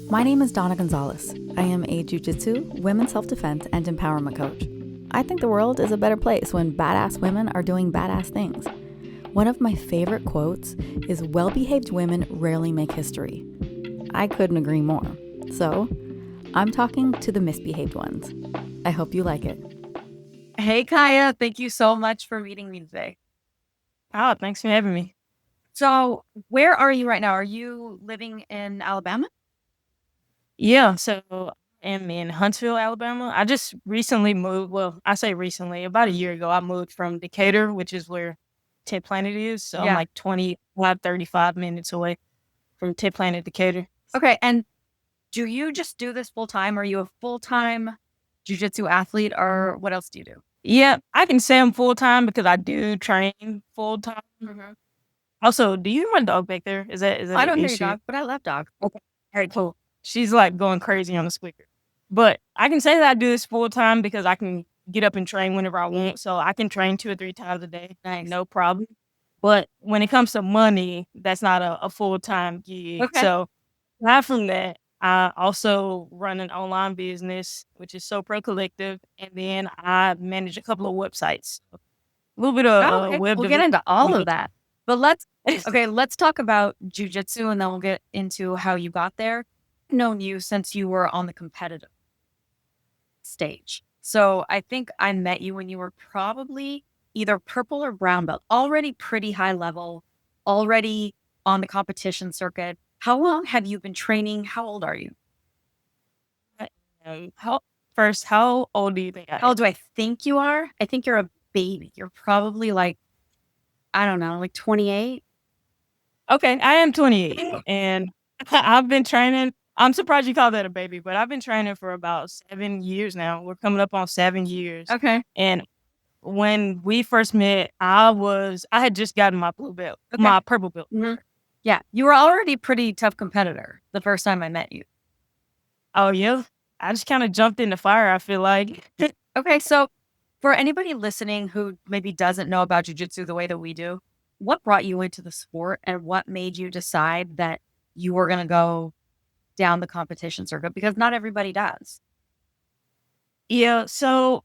My name is Donna Gonzalez. I am a jiu-jitsu, women's self-defense, and empowerment coach. I think the world is a better place when badass women are doing badass things. One of my favorite quotes is, "Well-behaved women rarely make history." I couldn't agree more. So, I'm talking to the misbehaved ones. I hope you like it. Hey, Kaya. Thank you so much for meeting me today. Oh, thanks for having me. So, where are you right now? Are you living in Alabama? Yeah, so I am in Huntsville, Alabama. I just recently moved. Well, I say recently, about a year ago, I moved from Decatur, which is where Tip Planet is. So I'm Yeah. like 25, 35 minutes away from Tip Planet, Decatur. Okay, and do you just do this full time? Are you a full-time jiu-jitsu athlete, or what else do you do? Yeah, I can say I'm full time because I do train full time. Also, do you hear my dog back there? Is that I an don't hear your issue? dog, but I love dogs. Okay. All right, cool. She's like going crazy on the squeaker. But I can say that I do this full time because I can get up and train whenever I want. So I can train 2 or 3 times a day. Nice. No problem. But when it comes to money, that's not a full time gig. Okay. So aside from that, I also run an online business, which is So Pro Collective. And then I manage a couple of websites. A little bit of Oh, okay. web We'll get development. into all of that. But let's talk about jujitsu, and then we'll get into how you got there. I've known you since you were on the competitive stage. So I think I met you when you were probably either purple or brown belt, already pretty high level, already on the competition circuit. How long have you been training? How old are you? How first, how old do you think I How am? old do I think you are? I think you're a baby. You're probably like, I don't know, like 28. Okay, I am 28, and I've been training. I'm surprised you call that a baby, but I've been training for about 7 years now. We're coming up on 7 years, Okay. and when we first met, I had just gotten my blue belt, Okay. my purple belt. Mhm. Yeah. You were already a pretty tough competitor the first time I met you. Oh, yeah? I just kinda jumped in the fire, I feel like. Okay. So for anybody listening who maybe doesn't know about jujitsu the way that we do, what brought you into the sport and what made you decide that you were going to go down the competition circuit? Because not everybody does. Yeah, so,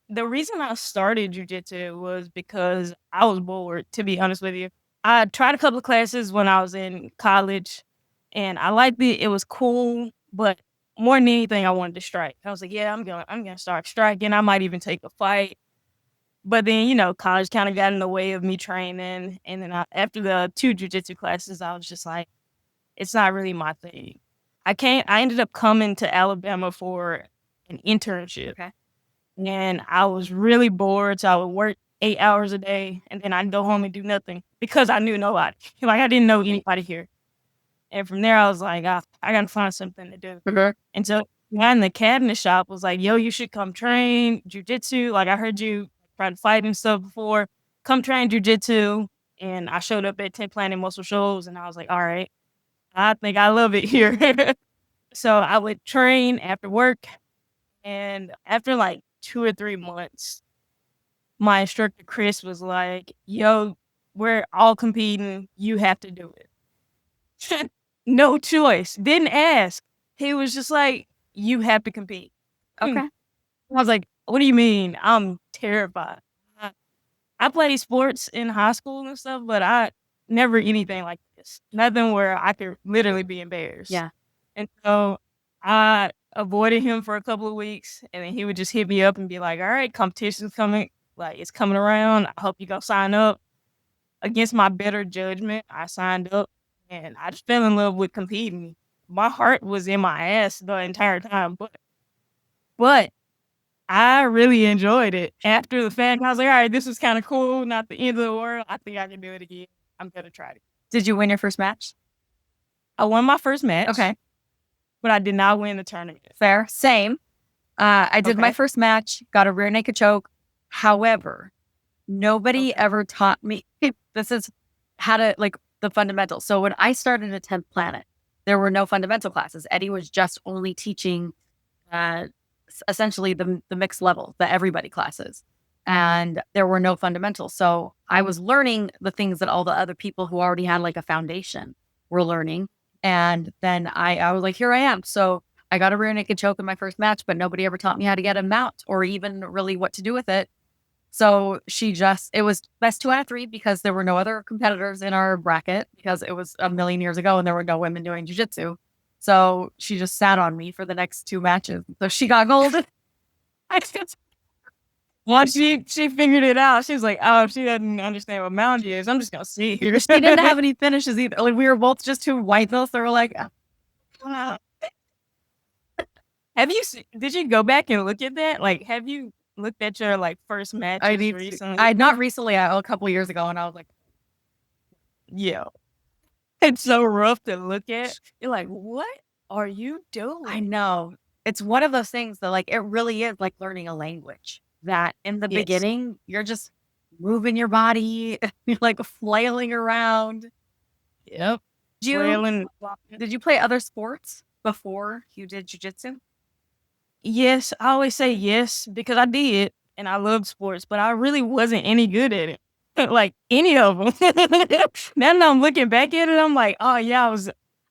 the reason I started jujitsu was because I was bored, to be honest with you. I tried a couple of classes when I was in college, and I liked it. It was cool, but more than anything, I wanted to strike. I was like, "Yeah, I'm gonna start striking. I might even take a fight." But then, college kinda got in the way of me training, and then after the 2 jujitsu classes, I was just like, "It's not really my thing." I ended up coming to Alabama for an internship. Okay. And I was really bored, so I would work 8 hours a day, and then I'd go home and do nothing because I knew nobody. Like, I didn't know anybody here. And from there, I was like, I gotta find something to do." Okay. And so, the guy in the cabinet shop was like, "Yo, you should come train jujitsu. Like, I heard you try to fight and stuff before. Come train jujitsu." And I showed up at 10 Planet Muscle Shows, and I was like, "All right, I think I love it here." So I would train after work, and after, like, 2 or 3 months, my instructor, Chris, was like, "Yo, we're all competing. You have to do it." No choice. Didn't ask. He was just like, "You have to compete." I Okay. was like, "What do you mean? I'm terrified." I I played sports in high school and stuff, but I never anything like this. Nothing where I could literally be embarrassed. Yeah. And so I avoided him for a couple of weeks, and then he would just hit me up and be like, "All right, competition's coming. Like, it's coming around. I hope you go sign up." Against my better judgment, I signed up, and I just fell in love with competing. My heart was in my ass the entire time, but I really enjoyed it. After the fact, I was like, "All right, this was kinda cool, not the end of the world. I think I can do it again. I'm gonna try it." Did you win your first match? I won my first match, Okay. but I did not win the tournament. Fair. Same. I did my Okay. first match, got a rear naked choke. However, nobody Okay. ever taught me this is how to like the fundamentals. So when I started at 10th Planet, there were no fundamental classes. Eddie was just only teaching uh, essentially the mixed level, the everybody classes. And there were no fundamentals. So I was learning the things that all the other people who already had like a foundation were learning. And then I was like, here I am. So I got a rear naked choke in my first match, but nobody ever taught me how to get a mount or even really what to do with it. So it was best 2 out of 3 because there were no other competitors in our bracket because it was a million years ago and there were no women doing jiu-jitsu. So she just sat on me for the next 2 matches. So she got gold. I just once she figured it out, she was like, "Oh, she doesn't understand what mound is. I'm just gonna see here." She didn't have any finishes either. Like we were both just 2 white belts. So we're like, Wow. Did you go back and look at that? Like, have you looked at your like first matches recently? I not recently, a couple years ago, and I was like, Yeah, it's so rough to look at. You're like, what are you doing? I know. It's one of those things that like it really is like learning a language that in the Yes. beginning you're just moving your body, you're like flailing around. Yep. Did you play other sports before you did jiu-jitsu? Yes, I always say yes because I did and I loved sports, but I really wasn't any good at it. Like any of them. Now that I'm looking back at it, I'm like, oh yeah,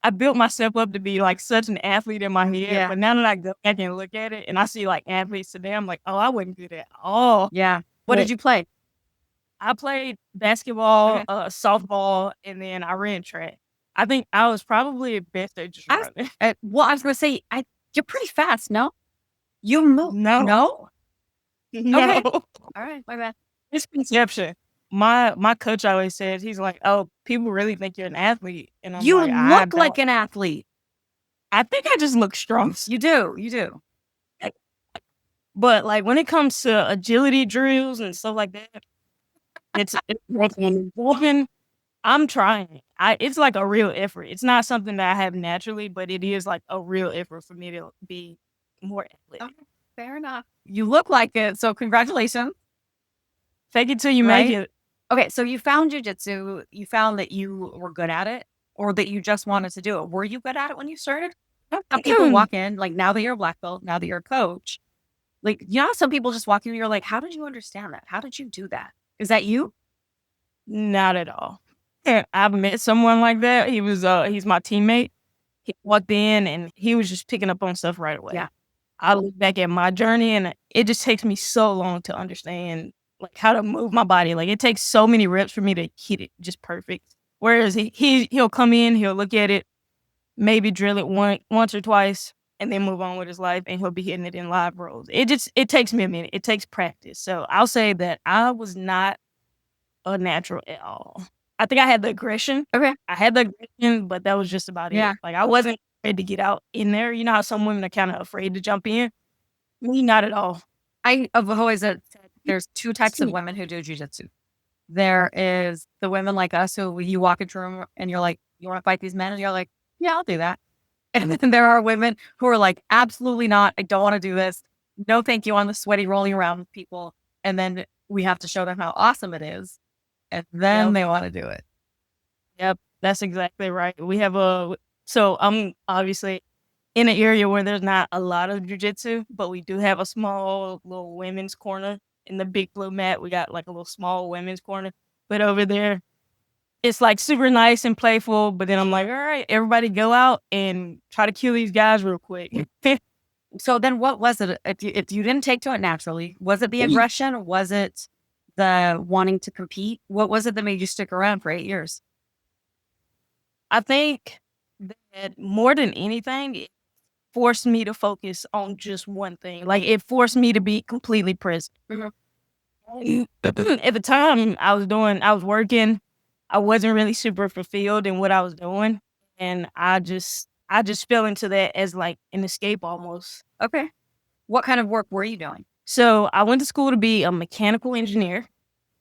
I built myself up to be like such an athlete in my head. Yeah. But now that I go back and look at it and I see like athletes today, I'm like, oh, I wasn't good at all. Yeah. What did you play? I played basketball, Okay. softball, and then I ran track. I think I was probably best at just running. Well, I was gonna say, you're pretty fast, no? You move. No. No? No. All right, my bad. Misconception. My coach always says, he's like, "Oh, people really think you're an athlete," and I'm You like, "I look don't." like an athlete. I think I just look strong. You do. But like when it comes to agility drills and stuff like that, it's walking. I'm trying. It's like a real effort. It's not something that I have naturally, but it is like a real effort for me to be more athletic. Okay, fair enough. You look like it, so congratulations. Fake it till you make it. Okay, so you found jiu-jitsu, you found that you were good at it or that you just wanted to do it. Were you good at it when you started? Some people walk in, like now that you're a black belt, now that you're a coach, like, you know, some people just walk in and you're like, how did you understand that? How did you do that? Is that you? Not at all. Yeah, I've met someone like that. He's my teammate. He walked in and he was just picking up on stuff right away. Yeah. I look back at my journey and it just takes me so long to understand like how to move my body. Like it takes so many reps for me to hit it just perfect. Whereas he'll come in, he'll look at it, maybe drill it once or twice, and then move on with his life, and he'll be hitting it in live roles. It takes me a minute. It takes practice. So I'll say that I was not a natural at all. I think I had the aggression. Okay. I had the aggression, but that was just about it. Like I wasn't afraid to get out in there. You know how some women are kind of afraid to jump in? Me, not at all. I've always said there's 2 types of women who do jiu-jitsu. There is the women like us who you walk into a room and you're like, you want to fight these men? And you're like, yeah, I'll do that. And then there are women who are like, absolutely not. I don't want to do this. No, thank you on the sweaty rolling around with people. And then we have to show them how awesome it is. And then they want to do it. Yep, that's exactly right. So I'm obviously in an area where there's not a lot of jiu-jitsu, but we do have a small little women's corner. In the big blue mat, we got like a little small women's corner. But over there, it's like super nice and playful. But then I'm like, all right, everybody go out and try to kill these guys real quick. So then what was it? If you didn't take to it naturally, was it the aggression? Was it the wanting to compete? What was it that made you stick around for 8 years? I think that more than anything, it forced me to focus on just one thing. Like it forced me to be completely present. At the time I was working, I wasn't really super fulfilled in what I was doing. And I just fell into that as like an escape almost. Okay. What kind of work were you doing? So I went to school to be a mechanical engineer,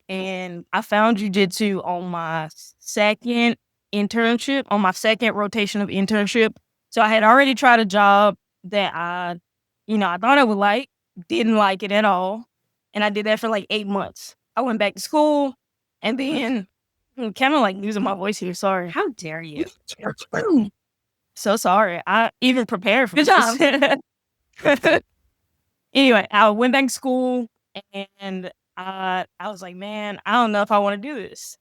and I found jiu-jitsu on my second rotation of internship. So I had already tried a job that I thought I would like, didn't like it at all. And I did that for like 8 months. I went back to school and then I'm kind of like losing my voice here. Sorry. How dare you? So sorry. I even prepared for Good this. Job. Anyway, I went back to school and I was like, man, I don't know if I want to do this.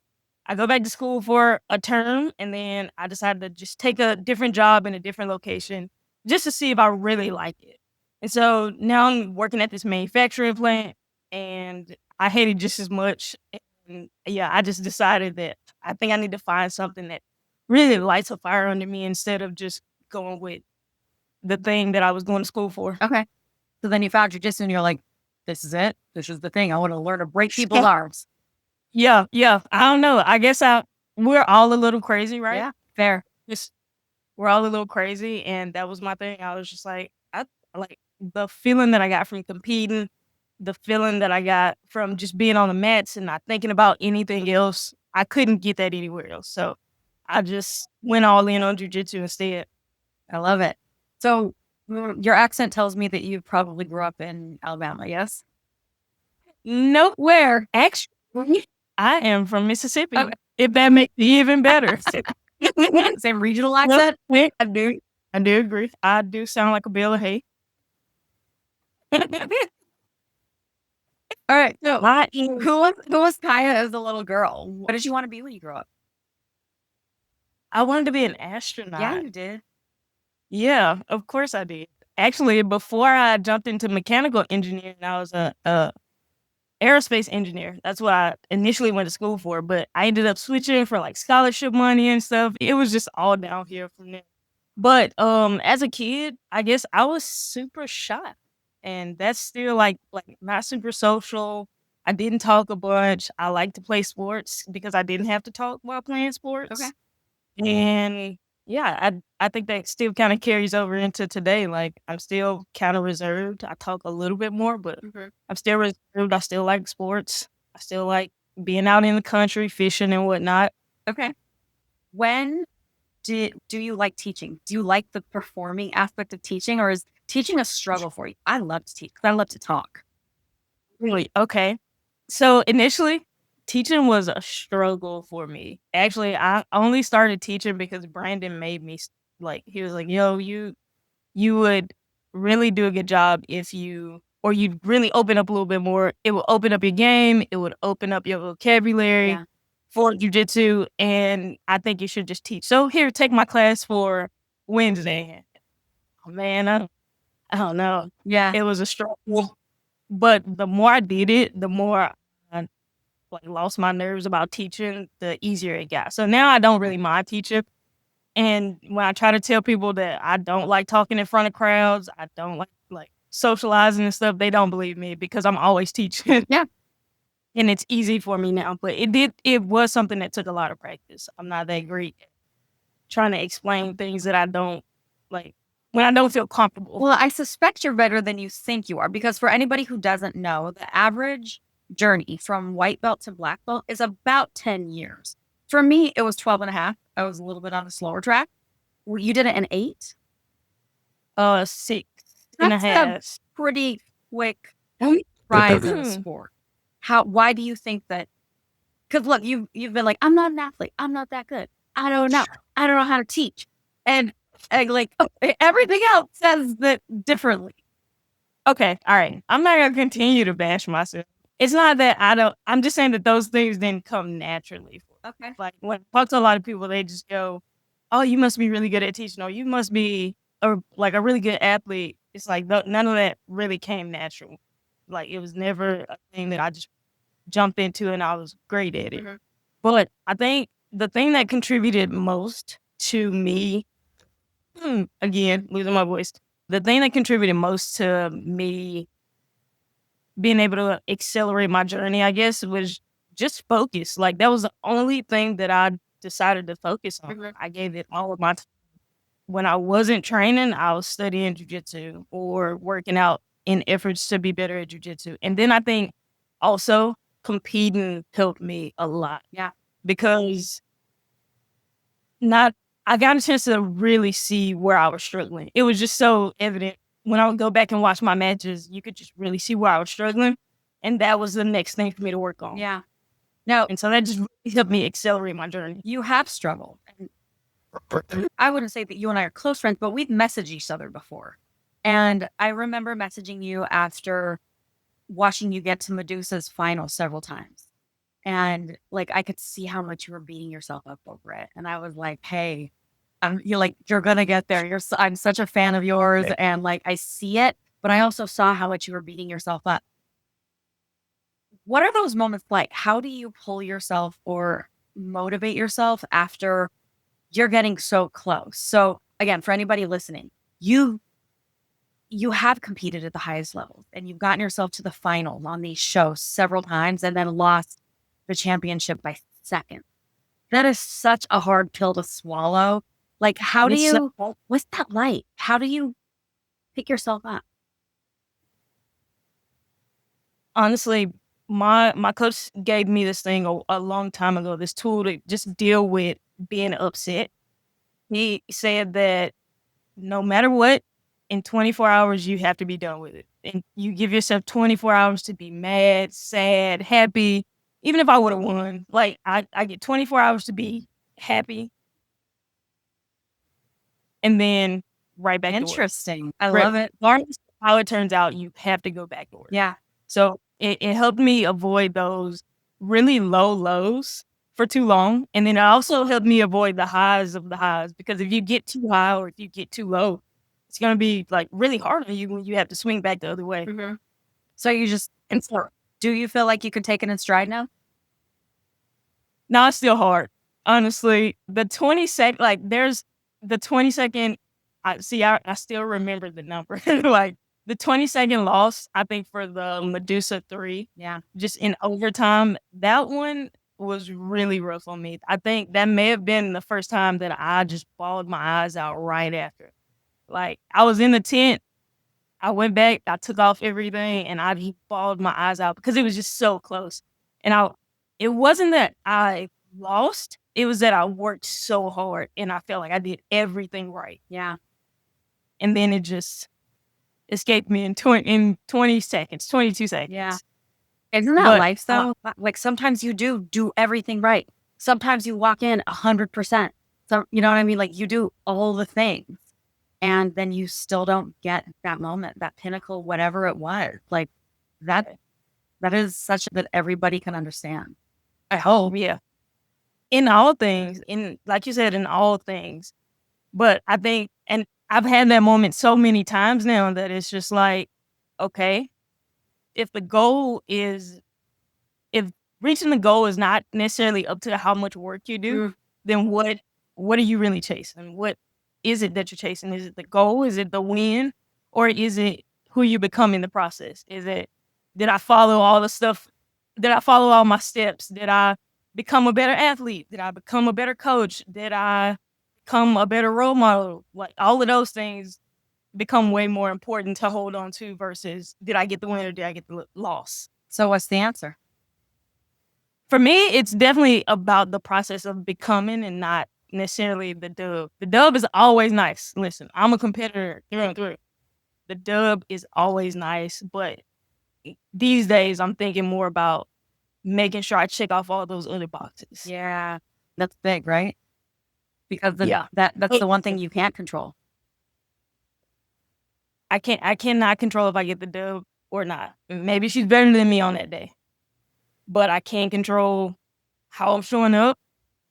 I go back to school for a term, and then I decided to just take a different job in a different location just to see if I really like it. And so now I'm working at this manufacturing plant, and I hate it just as much. And yeah, I just decided that I think I need to find something that really lights a fire under me instead of just going with the thing that I was going to school for. Okay. So then you found jujitsu and you're like, this is it. This is the thing. I want to learn to break people's arms. Yeah. I don't know. I guess we're all a little crazy, right? Yeah, fair. Just we're all a little crazy, and that was my thing. I was just like, I like the feeling that I got from competing, the feeling that I got from just being on the mats and not thinking about anything else. I couldn't get that anywhere else. So I just went all in on jujitsu instead. I love it. So your accent tells me that you probably grew up in Alabama, yes? Nope. Where? Actually, I am from Mississippi. Okay. If that makes it even better. Same regional accent? I do agree. I do sound like a bale of hay. All right. So who was Kiaya as a little girl? What did you want to be when you grew up? I wanted to be an astronaut. Yeah, you did. Yeah, of course I did. Actually, before I jumped into mechanical engineering, I was a aerospace engineer. That's what I initially went to school for, but I ended up switching for like scholarship money and stuff. It was just all downhill from there. But as a kid, I guess I was super shy. And that's still like not super social. I didn't talk a bunch. I like to play sports because I didn't have to talk while playing sports. Okay. And yeah, I think that still kind of carries over into today. Like I'm still kind of reserved. I talk a little bit more, but I'm still reserved. I still like sports. I still like being out in the country, fishing and whatnot. Okay. When do you like teaching? Do you like the performing aspect of teaching, or is teaching a struggle for you? I love to teach because I love to talk. Really? Okay. So initially, teaching was a struggle for me. Actually, I only started teaching because Brandon made me he was like, "Yo, you would really do a good job if you'd really open up a little bit more. It will open up your game. It would open up your vocabulary for jujitsu, and I think you should just teach. So here, take my class for Wednesday." Oh man, I don't know. Yeah. It was a struggle, but the more I did it, the more I lost my nerves about teaching, the easier it got. So now I don't really mind teaching. And when I try to tell people that I don't like talking in front of crowds, I don't like socializing and stuff, they don't believe me because I'm always teaching. Yeah. And it's easy for me now. But it was something that took a lot of practice. I'm not that great at trying to explain things that I don't like when I don't feel comfortable. Well, I suspect you're better than you think you are, because for anybody who doesn't know, the average journey from white belt to black belt is about 10 years. For me, it was 12 and a half. I was a little bit on the slower track. You did it in 8? 6 and a half. That's a pretty quick rise in the sport. Why do you think that? Because look, you've been like, I'm not an athlete. I'm not that good. I don't know. I don't know how to teach. And everything else says that differently. Okay, all right. I'm not gonna continue to bash myself. It's not that I'm just saying that those things didn't come naturally. Okay. Like when I talk to a lot of people, they just go, "Oh, you must be really good at teaching, or you must be a really good athlete." It's like none of that really came natural. Like it was never a thing that I just jumped into and I was great at it. But I think the thing that contributed most to me, again, losing my voice, the thing that contributed most to me being able to accelerate my journey, I guess, was just focus. Like that was the only thing that I decided to focus on. I gave it all of my time. When I wasn't training, I was studying jujitsu or working out in efforts to be better at jujitsu. And then I think also competing helped me a lot. Yeah. Because I got a chance to really see where I was struggling. It was just so evident. When I would go back and watch my matches, you could just really see where I was struggling. And that was the next thing for me to work on. Yeah. And so that just really helped me accelerate my journey. You have struggled. I wouldn't say that you and I are close friends, but we've messaged each other before. And I remember messaging you after watching you get to Medusa's final several times. And like, I could see how much you were beating yourself up over it. And I was like, hey, you're going to get there. I'm such a fan of yours. Okay. And like, I see it, but I also saw how much you were beating yourself up. What are those moments like? How do you pull yourself or motivate yourself after you're getting so close? So again, for anybody listening, you have competed at the highest levels and you've gotten yourself to the final on these shows several times and then lost the championship by seconds. That is such a hard pill to swallow. Like, what's that like? How do you pick yourself up? Honestly, my coach gave me this thing a long time ago, this tool to just deal with being upset. He said that no matter what, in 24 hours, you have to be done with it. And you give yourself 24 hours to be mad, sad, happy. Even if I would have won, like I get 24 hours to be happy and then right back to work. Interesting. I love it. Regardless of how it turns out, you have to go back to work. Yeah. So it helped me avoid those really low lows for too long. And then it also helped me avoid the highs of the highs, because if you get too high or if you get too low, it's going to be like really hard on you when you have to swing back the other way. Mm-hmm. So do you feel like you could take it in stride now? No, it's still hard. Honestly, the 20-second, like there's the 20-second, I still remember the number. Like the 20-second loss, I think for the Medusa 3, Yeah. just in overtime, that one was really rough on me. I think that may have been the first time that I just bawled my eyes out right after. Like I was in the tent, I went back, I took off everything, and I just bawled my eyes out because it was just so close. And it wasn't that I lost, it was that I worked so hard and I felt like I did everything right. Yeah. And then it just escaped me in 20 seconds, 22 seconds. Yeah. Isn't that life though? Like sometimes you do everything right. Sometimes you walk in 100%. So, you know what I mean? Like you do all the things and then you still don't get that moment, that pinnacle, whatever it was. Like that is such that everybody can understand. I hope, yeah. In all things, like you said, in all things. But I think, and I've had that moment so many times now that it's just like, okay, if reaching the goal is not necessarily up to how much work you do, then what are you really chasing? What is it that you're chasing? Is it the goal? Is it the win? Or is it who you become in the process? Did I follow all the stuff? Did I follow all my steps? Did I become a better athlete? Did I become a better coach? Did I become a better role model? Like all of those things become way more important to hold on to versus did I get the win or did I get the loss? So what's the answer? For me, it's definitely about the process of becoming and not necessarily the dub. The dub is always nice. Listen, I'm a competitor through and through. The dub is always nice, but these days I'm thinking more about making sure I check off all those other boxes. Yeah, that's big, right? Because that's the one thing you can't control. I cannot control if I get the dub or not. Maybe she's better than me on that day. But I can't control how I'm showing up,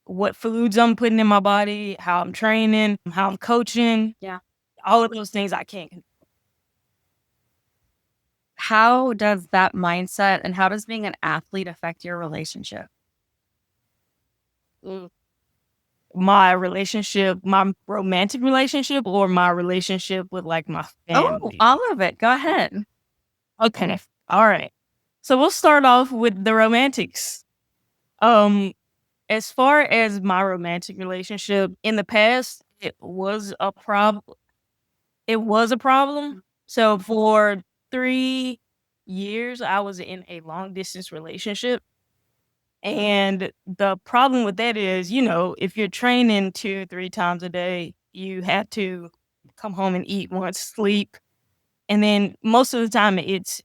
what foods I'm putting in my body, how I'm training, how I'm coaching. Yeah. All of those things I can't control. How does that mindset and how does being an athlete affect your relationship? My relationship, my romantic relationship, or my relationship with like my family? Oh, all of it. Go ahead. Okay. All right. So we'll start off with the romantics. As far as my romantic relationship in the past, it was a problem. So for 3 years, I was in a long distance relationship. And the problem with that is, if you're training 2-3 times a day, you have to come home and eat once, sleep. And then most of the time it's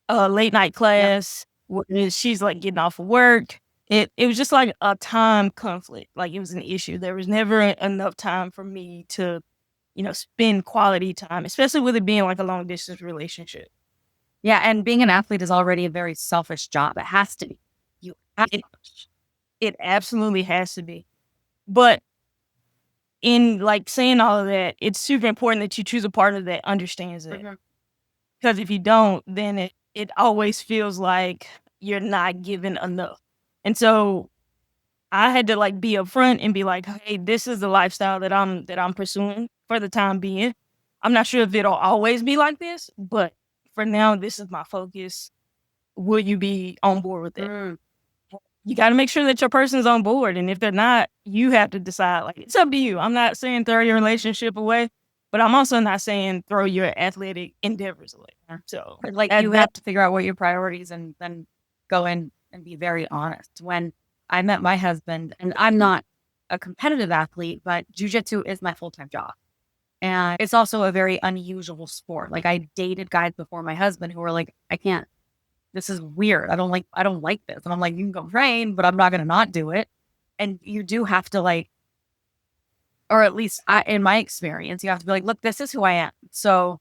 a late night class. Where she's like getting off of work. It was just like a time conflict. Like it was an issue. There was never enough time for me to, spend quality time, especially with it being like a long distance relationship. Yeah. And being an athlete is already a very selfish job. It has to be. It absolutely has to be. But in like saying all of that, it's super important that you choose a partner that understands it. Because if you don't, then it always feels like you're not giving enough. And so I had to like be upfront and be like, hey, this is the lifestyle that I'm pursuing for the time being. I'm not sure if it'll always be like this, but for now, this is my focus. Will you be on board with it? You got to make sure that your person's on board. And if they're not, you have to decide. Like, it's up to you. I'm not saying throw your relationship away, but I'm also not saying throw your athletic endeavors away. So, like, you have to figure out what your priorities and then go in and be very honest. When I met my husband, and I'm not a competitive athlete, but jujitsu is my full-time job. And it's also a very unusual sport. Like, I dated guys before my husband who were like, I can't, this is weird. I don't like this. And I'm like, you can go train, but I'm not going to not do it. And you do have to like, or at least in my experience, you have to be like, look, this is who I am. So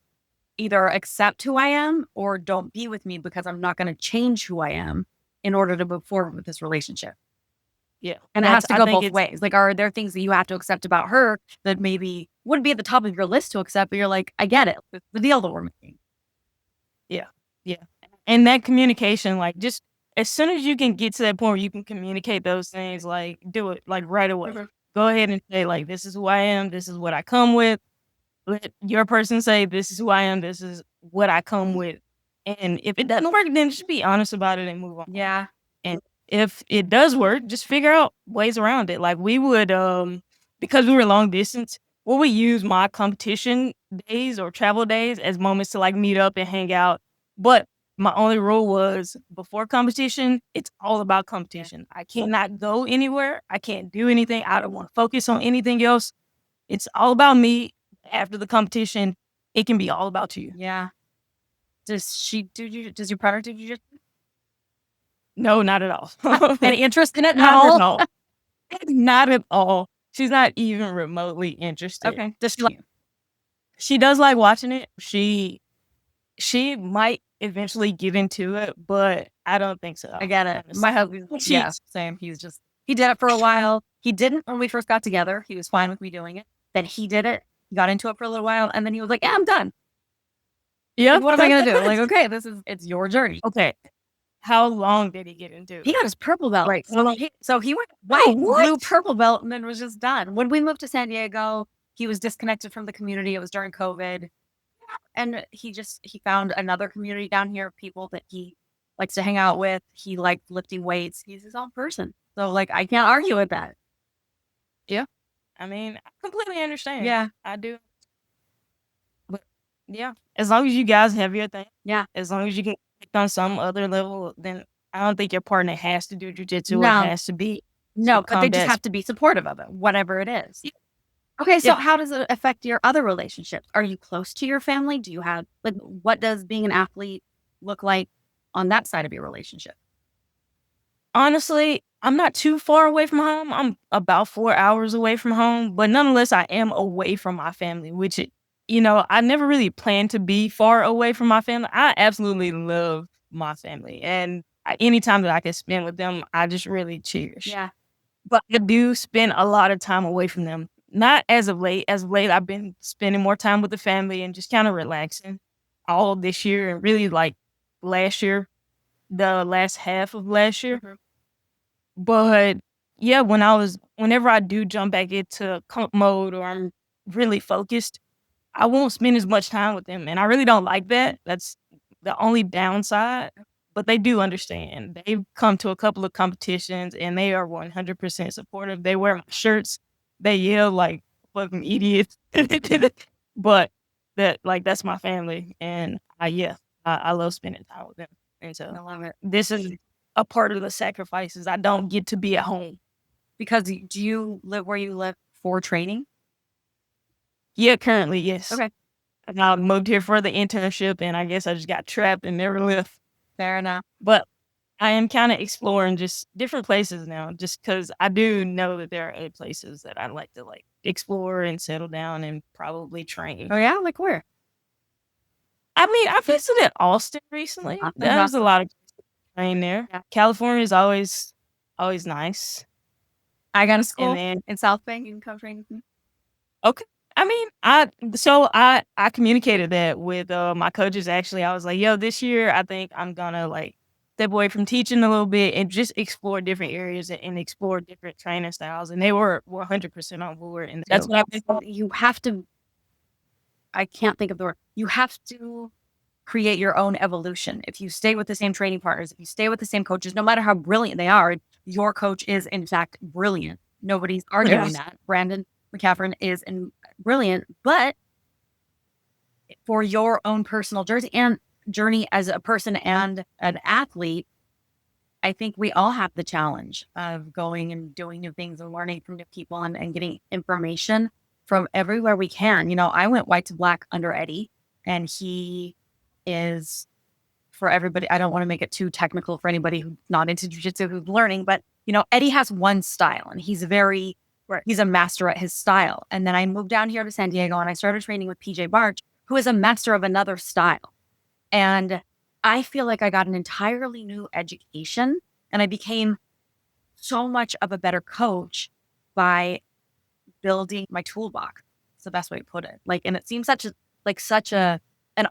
either accept who I am or don't be with me because I'm not going to change who I am in order to move forward with this relationship. Yeah. And it has to go both ways. Like, are there things that you have to accept about her that maybe wouldn't be at the top of your list to accept, but you're like, I get it. It's the deal that we're making. Yeah. Yeah. And that communication, like, just as soon as you can get to that point where you can communicate those things, like, do it like right away. Go ahead and say, like, this is who I am. This is what I come with. Let your person say, this is who I am. This is what I come with. And if it doesn't work, then just be honest about it and move on. Yeah. And if it does work, just figure out ways around it. Like, we would, because we were long distance, we would use my competition days or travel days as moments to like meet up and hang out. But my only rule was before competition, it's all about competition. I cannot go anywhere. I can't do anything. I don't want to focus on anything else. It's all about me. After the competition, it can be all about you. Yeah. Does your partner do jujitsu? No, not at all. Any interest in it? Not at all. Not at all. She's not even remotely interested. Okay. Does she like you? She does like watching it. She might eventually get into it, but I don't think so. I get it. My husband, yeah, same. He did it for a while. He didn't when we first got together. He was fine with me doing it. Then he did it. He got into it for a little while, and then he was like, yeah, I'm done. Yeah. Like, what am I going to do? Like, okay, it's your journey. Okay. How long did he get into it? He got his purple belt. Right. So he went white, blue, purple belt, and then was just done. When we moved to San Diego, he was disconnected from the community. It was during COVID. And he found another community down here of people that he likes to hang out with. He liked lifting weights. He's his own person. So, like, I can't argue with that. Yeah. I mean, I completely understand. Yeah. I do. But yeah, as long as you guys have your thing. Yeah. As long as you can connect on some other level, then I don't think your partner has to do jujitsu or has to be. No, but they just have to be supportive of it, whatever it is. Yeah. Okay, so how does it affect your other relationships? Are you close to your family? Do you have, like, what does being an athlete look like on that side of your relationship? Honestly, I'm not too far away from home. I'm about 4 hours away from home, but nonetheless, I am away from my family, which, I never really planned to be far away from my family. I absolutely love my family, and any time that I can spend with them, I just really cherish. Yeah. But I do spend a lot of time away from them. Not as of late. As of late, I've been spending more time with the family and just kind of relaxing all this year and really like last year, the last half of last year. But yeah, whenever I do jump back into comp mode or I'm really focused, I won't spend as much time with them. And I really don't like that. That's the only downside. But they do understand. They've come to a couple of competitions and they are 100% supportive. They wear my shirts. They yell like fucking idiots. But that's my family. And I love spending time with them. And so I love it. This is a part of the sacrifices. I don't get to be at home. Because do you live where you live for training? Yeah, currently, yes. Okay. And I moved here for the internship and I guess I just got trapped and never left. Fair enough. But I am kind of exploring just different places now, just because I do know that there are other places that I'd like to like explore and settle down and probably train. Oh yeah? Like where? I mean, I visited Austin recently. There's a lot of train there. Yeah. California is always always nice. I got a school And then in South Bank. You can come train with me. okay. I mean, I communicated that with my coaches actually. I was like, yo, this year I think I'm gonna like step away from teaching a little bit and just explore different areas and explore different training styles. And they were 100% on board. And that's what I've been. You have to, I can't think of the word. You have to create your own evolution. If you stay with the same training partners, if you stay with the same coaches, no matter how brilliant they are, your coach is in fact brilliant. Nobody's arguing that. Brandon McCaffrey is brilliant, but for your own personal journey as a person and an athlete, I think we all have the challenge of going and doing new things and learning from new people and getting information from everywhere we can. You know, I went white to black under Eddie, and he is, for everybody, I don't want to make it too technical for anybody who's not into jiu-jitsu who's learning, but you know, Eddie has one style and he's a master at his style. And then I moved down here to San Diego and I started training with PJ Barch, who is a master of another style. And I feel like I got an entirely new education and I became so much of a better coach by building my toolbox. It's the best way to put it. Like, and it seems such an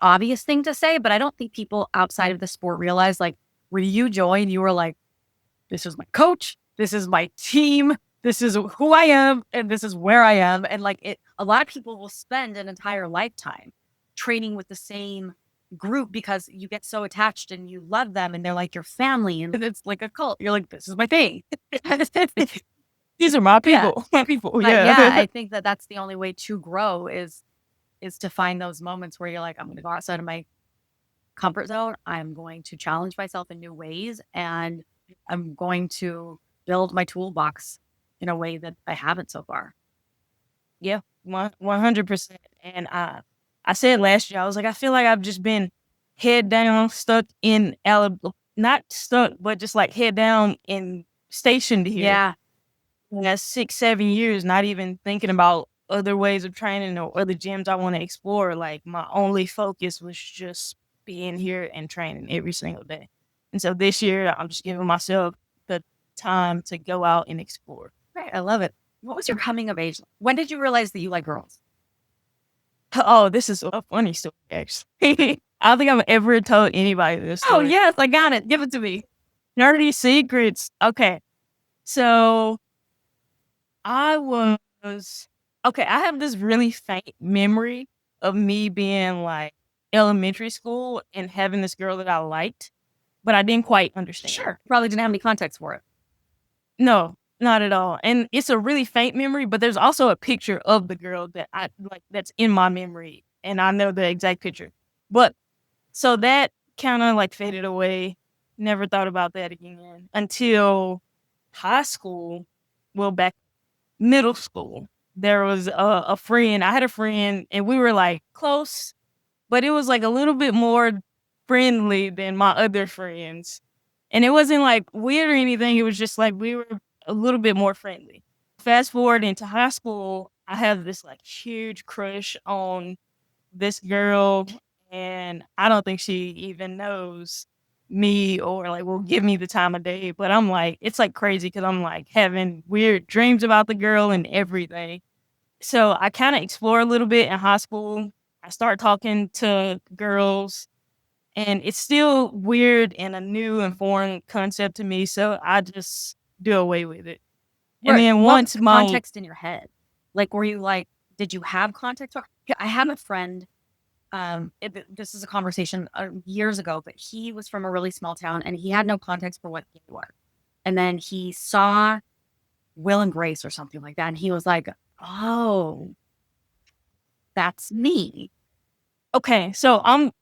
obvious thing to say, but I don't think people outside of the sport realize, like, when you joined, you were like, this is my coach, this is my team, this is who I am, and this is where I am. And like a lot of people will spend an entire lifetime training with the same group because you get so attached and you love them and they're like your family and it's like a cult. You're like, this is my thing. These are my people. My people. But Yeah. I think that's the only way to grow is to find those moments where you're like, I'm going to go outside of my comfort zone. I'm going to challenge myself in new ways and I'm going to build my toolbox in a way that I haven't so far. Yeah, 100%. And I said last year, I was like, I feel like I've just been head down, stuck in Alabama, not stuck, but just like head down and stationed here. Yeah. That's 6-7 years, not even thinking about other ways of training or other gyms I want to explore. Like my only focus was just being here and training every single day. And so this year, I'm just giving myself the time to go out and explore. Right. I love it. What was your coming of age? When did you realize that you like girls? Oh, this is a funny story, actually. I don't think I've ever told anybody this story. Oh, yes, I got it. Give it to me. Nerdy secrets. Okay. So I have this really faint memory of me being like elementary school and having this girl that I liked, but I didn't quite understand. Sure. Probably didn't have any context for it. No, not at all. And it's a really faint memory, but there's also a picture of the girl that I like that's in my memory. And I know the exact picture. But so that kind of like faded away. Never thought about that again until high school. Well, back middle school, there was a friend. I had a friend and we were like close, but it was like a little bit more friendly than my other friends. And it wasn't like weird or anything. It was just like we were a little bit more friendly. Fast forward into high school, I have this like huge crush on this girl. And I don't think she even knows me or like will give me the time of day. But I'm like, it's like crazy because I'm like having weird dreams about the girl and everything. So I kind of explore a little bit in high school. I start talking to girls. And it's still weird and a new and foreign concept to me, so I just do away with it. And then once my context in your head, like, were you like, did you have context? I have a friend. This is a conversation years ago, but he was from a really small town and he had no context for what they were. And then he saw Will and Grace or something like that, and he was like, "Oh, that's me." Okay, so I'm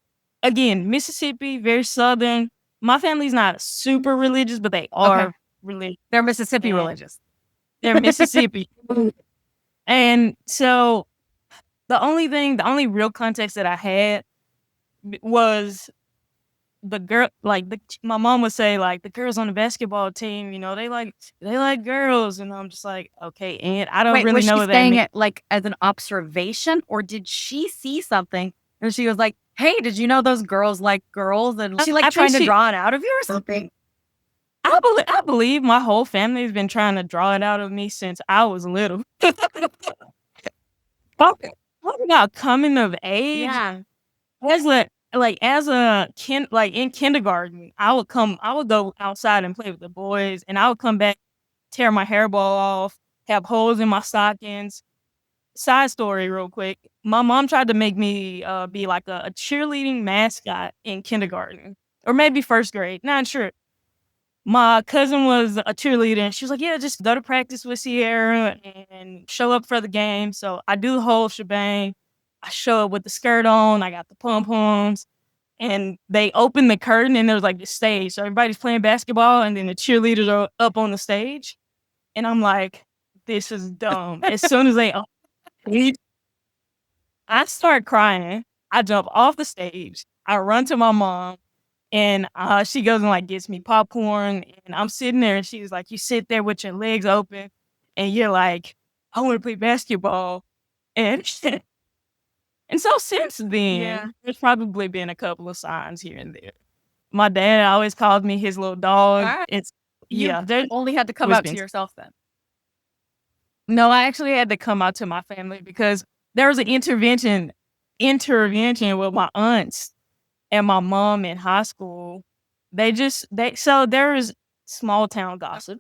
again Mississippi, very southern. My family's not super religious, but they are religious. They're Mississippi religious. They're Mississippi. And so the only real context that I had was the girl, like my mom would say, like the girls on the basketball team, you know, they like girls, and I'm just like, okay, and I don't really know what that means. It like as an observation, or did she see something and she was like, "Hey, did you know those girls like girls?" And she like trying to draw it out of you or something? I believe my whole family has been trying to draw it out of me since I was little. Talking about coming of age, Yeah. as a in kindergarten, I would go outside and play with the boys, and I would come back, tear my hairball off, have holes in my stockings. Side story real quick. My mom tried to make me, be like a cheerleading mascot in kindergarten or maybe 1st grade, not sure. My cousin was a cheerleader, and she was like, "Yeah, just go to practice with Sierra and show up for the game." So I do the whole shebang. I show up with the skirt on, I got the pom-poms, and they open the curtain, and there's, like, the stage. So everybody's playing basketball, and then the cheerleaders are up on the stage, and I'm like, "This is dumb." As soon as they stage, I start crying. I jump off the stage. I run to my mom, and, she goes and, like, gets me popcorn, and I'm sitting there, and she's like, "You sit there with your legs open, and you're like, 'I wanna play basketball.'" And and so since Yeah. then, there's probably been a couple of signs here and there. My dad always called me his little dog. Alright. It's You there only had to come always out to been. yourself then. No, I actually had to come out to my family because there was an intervention with my aunts and my mom in high school. So there was small town gossip.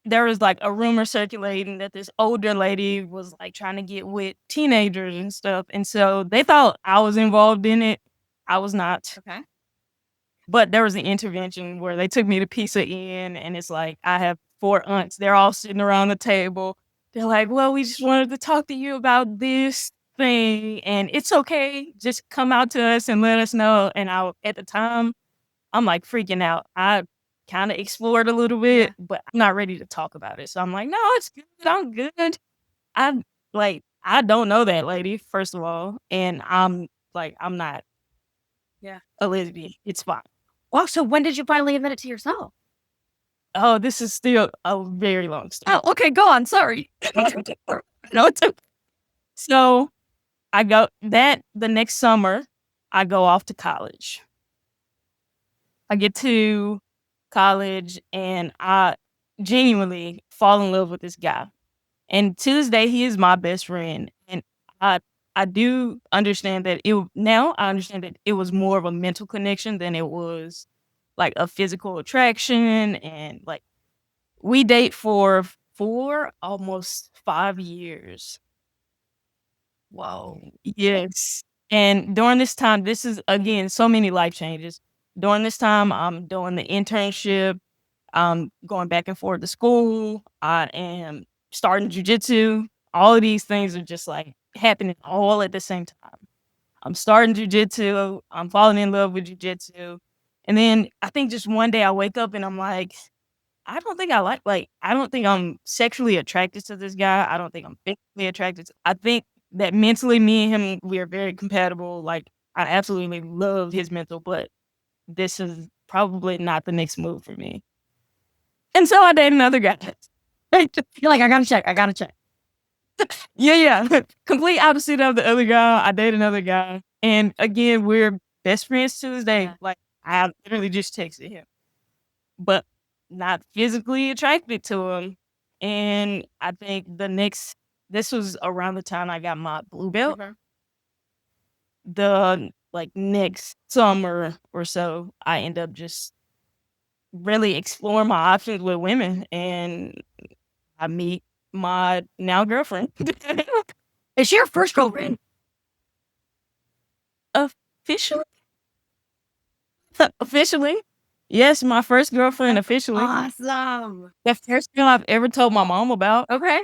There was, like, a rumor circulating that this older lady was, like, trying to get with teenagers and stuff, and so they thought I was involved in it. I was not. Okay. But there was an intervention where they took me to Pizza Inn, and it's like, I have 4 aunts. They're all sitting around the table. They're like, "Well, we just wanted to talk to you about this thing, and it's okay. Just come out to us and let us know." And at the time, I'm, like, freaking out. I kinda explored a little Yeah. bit, but I'm not ready to talk about it. So I'm like, "No, it's good. I'm good." I don't know that lady, first of all, and I'm not Yeah. a lesbian. It's fine. Well, so when did you finally admit it to yourself? Oh, this is still a very long story. Oh, okay, go on, sorry. No, it's okay. So, the next summer, I go off to college. I get to college, and I genuinely fall in love with this guy. And to this day, he is my best friend, and I I do understand that now I understand that it was more of a mental connection than it was, like, a physical attraction, and, like, we date for 4, almost 5 years. Whoa. Yes. And during this time, this is, again, so many life changes. During this time, I'm doing the internship, I'm going back and forth to school, I am starting jujitsu. All of these things are just, like, happening all at the same time. I'm starting jujitsu, I'm falling in love with jujitsu, and then I think just one day I wake up and I'm like, I don't think I'm sexually attracted to this guy. I don't think I'm physically attracted to I think that mentally, me and him, we are very compatible. Like, I absolutely love his mental, but this is probably not the next move for me. And so I date another guy. You're like, I gotta check. Yeah. Complete opposite of the other guy. I date another guy. And again, we're best friends to this day. Yeah. Like, I literally just texted him, but not physically attracted to him. And I think this was around the time I got my blue belt. Mhm. The, like, next summer or so, I end up just really exploring my options with women, and I meet my now girlfriend. Is she your first girlfriend? Officially? Officially? Yes, my first girlfriend officially. Awesome. The first girl I've ever told my mom about. Okay.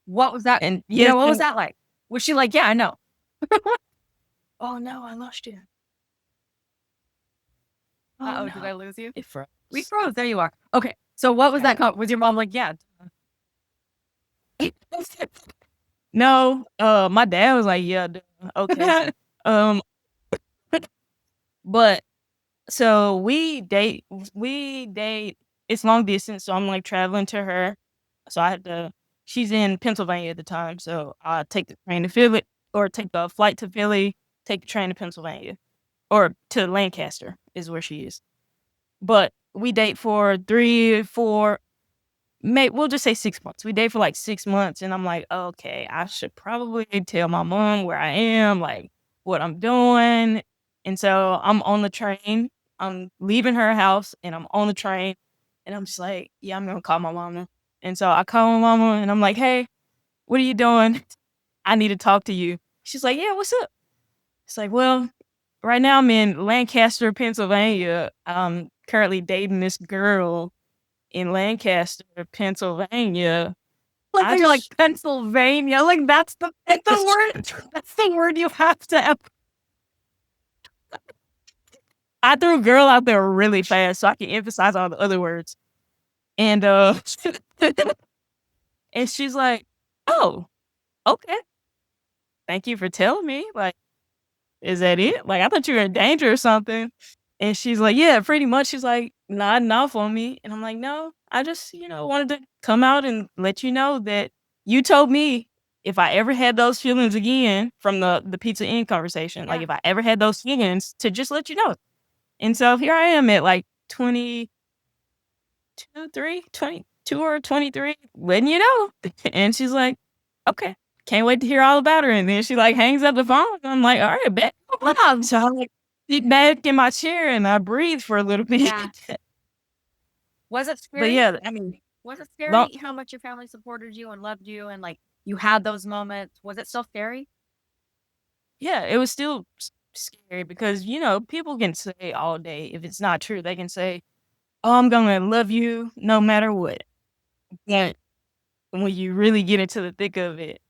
What was that? And Yeah, yes, what was and that like? Was she like, yeah, I know? oh, no, I lost you. Oh, Uh-oh, no. did I lose you? It froze. We froze. There you are. Okay. So what was that? Was your mom like, yeah? No, my dad was like, "Yeah, duh, okay." Um, but so we date, it's long distance, so I'm, like, traveling to her. So I had to she's in Pennsylvania at the time, so I take the train to Philly or take the flight to Philly, take the train to Pennsylvania or to Lancaster is where she is. But we date for 3, 4, we'll just say 6 months. We date for like 6 months, and I'm like, okay, I should probably tell my mom where I am, like what I'm doing. And so I'm on the train. I'm leaving her house, and I'm on the train, and I'm just like, yeah, I'm gonna call my mama. And so I call my mama, and I'm like, hey, what are you doing? I need to talk to you. She's like, yeah, what's up? It's like, well, right now I'm in Lancaster, Pennsylvania. I'm currently dating this girl in Lancaster, Pennsylvania. Like I when you're like just Pennsylvania, like that's the word. That's the word you have to. I threw girl out there really fast so I can emphasize all the other words. And and she's like, oh, okay. Thank you for telling me. Like, is that it? Like, I thought you were in danger or something. And she's like, yeah, pretty much. She's like nodding off on me. And I'm like, no, I just, wanted to come out and let you know that you told me if I ever had those feelings again from the Pizza Inn conversation, like Yeah. if I ever had those feelings, to just let you know. And so here I am at like 22 or 23, letting you know. And she's like, okay, can't wait to hear all about her. And then she like hangs up the phone. I'm like, all right, bet. So I like sit back in my chair and I breathe for a little bit. Yeah. Was it scary? But yeah, I mean, Was it scary long, how much your family supported you and loved you and like you had those moments? Was it still scary? yeah, it was still scary because, people can say all day, if it's not true, they can say, oh, I'm going to love you no matter what. But when you really get into the thick of it,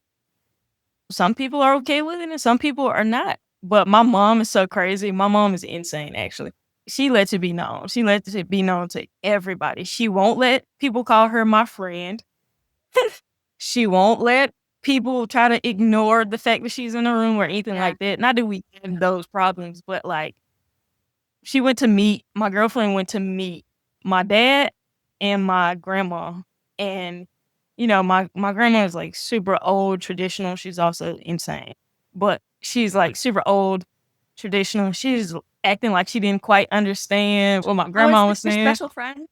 some people are okay with it and some people are not. But my mom is so crazy. My mom is insane, actually. She lets it be known. She lets it be known to everybody. She won't let people call her my friend. She won't let people try to ignore the fact that she's in a room or anything Yeah. like that. Not that we have those problems, but like my girlfriend went to meet my dad and my grandma. And, my grandma is like super old, traditional. She's also insane. But she's like super old, traditional. She's acting like she didn't quite understand what my grandma was Your saying. special friend?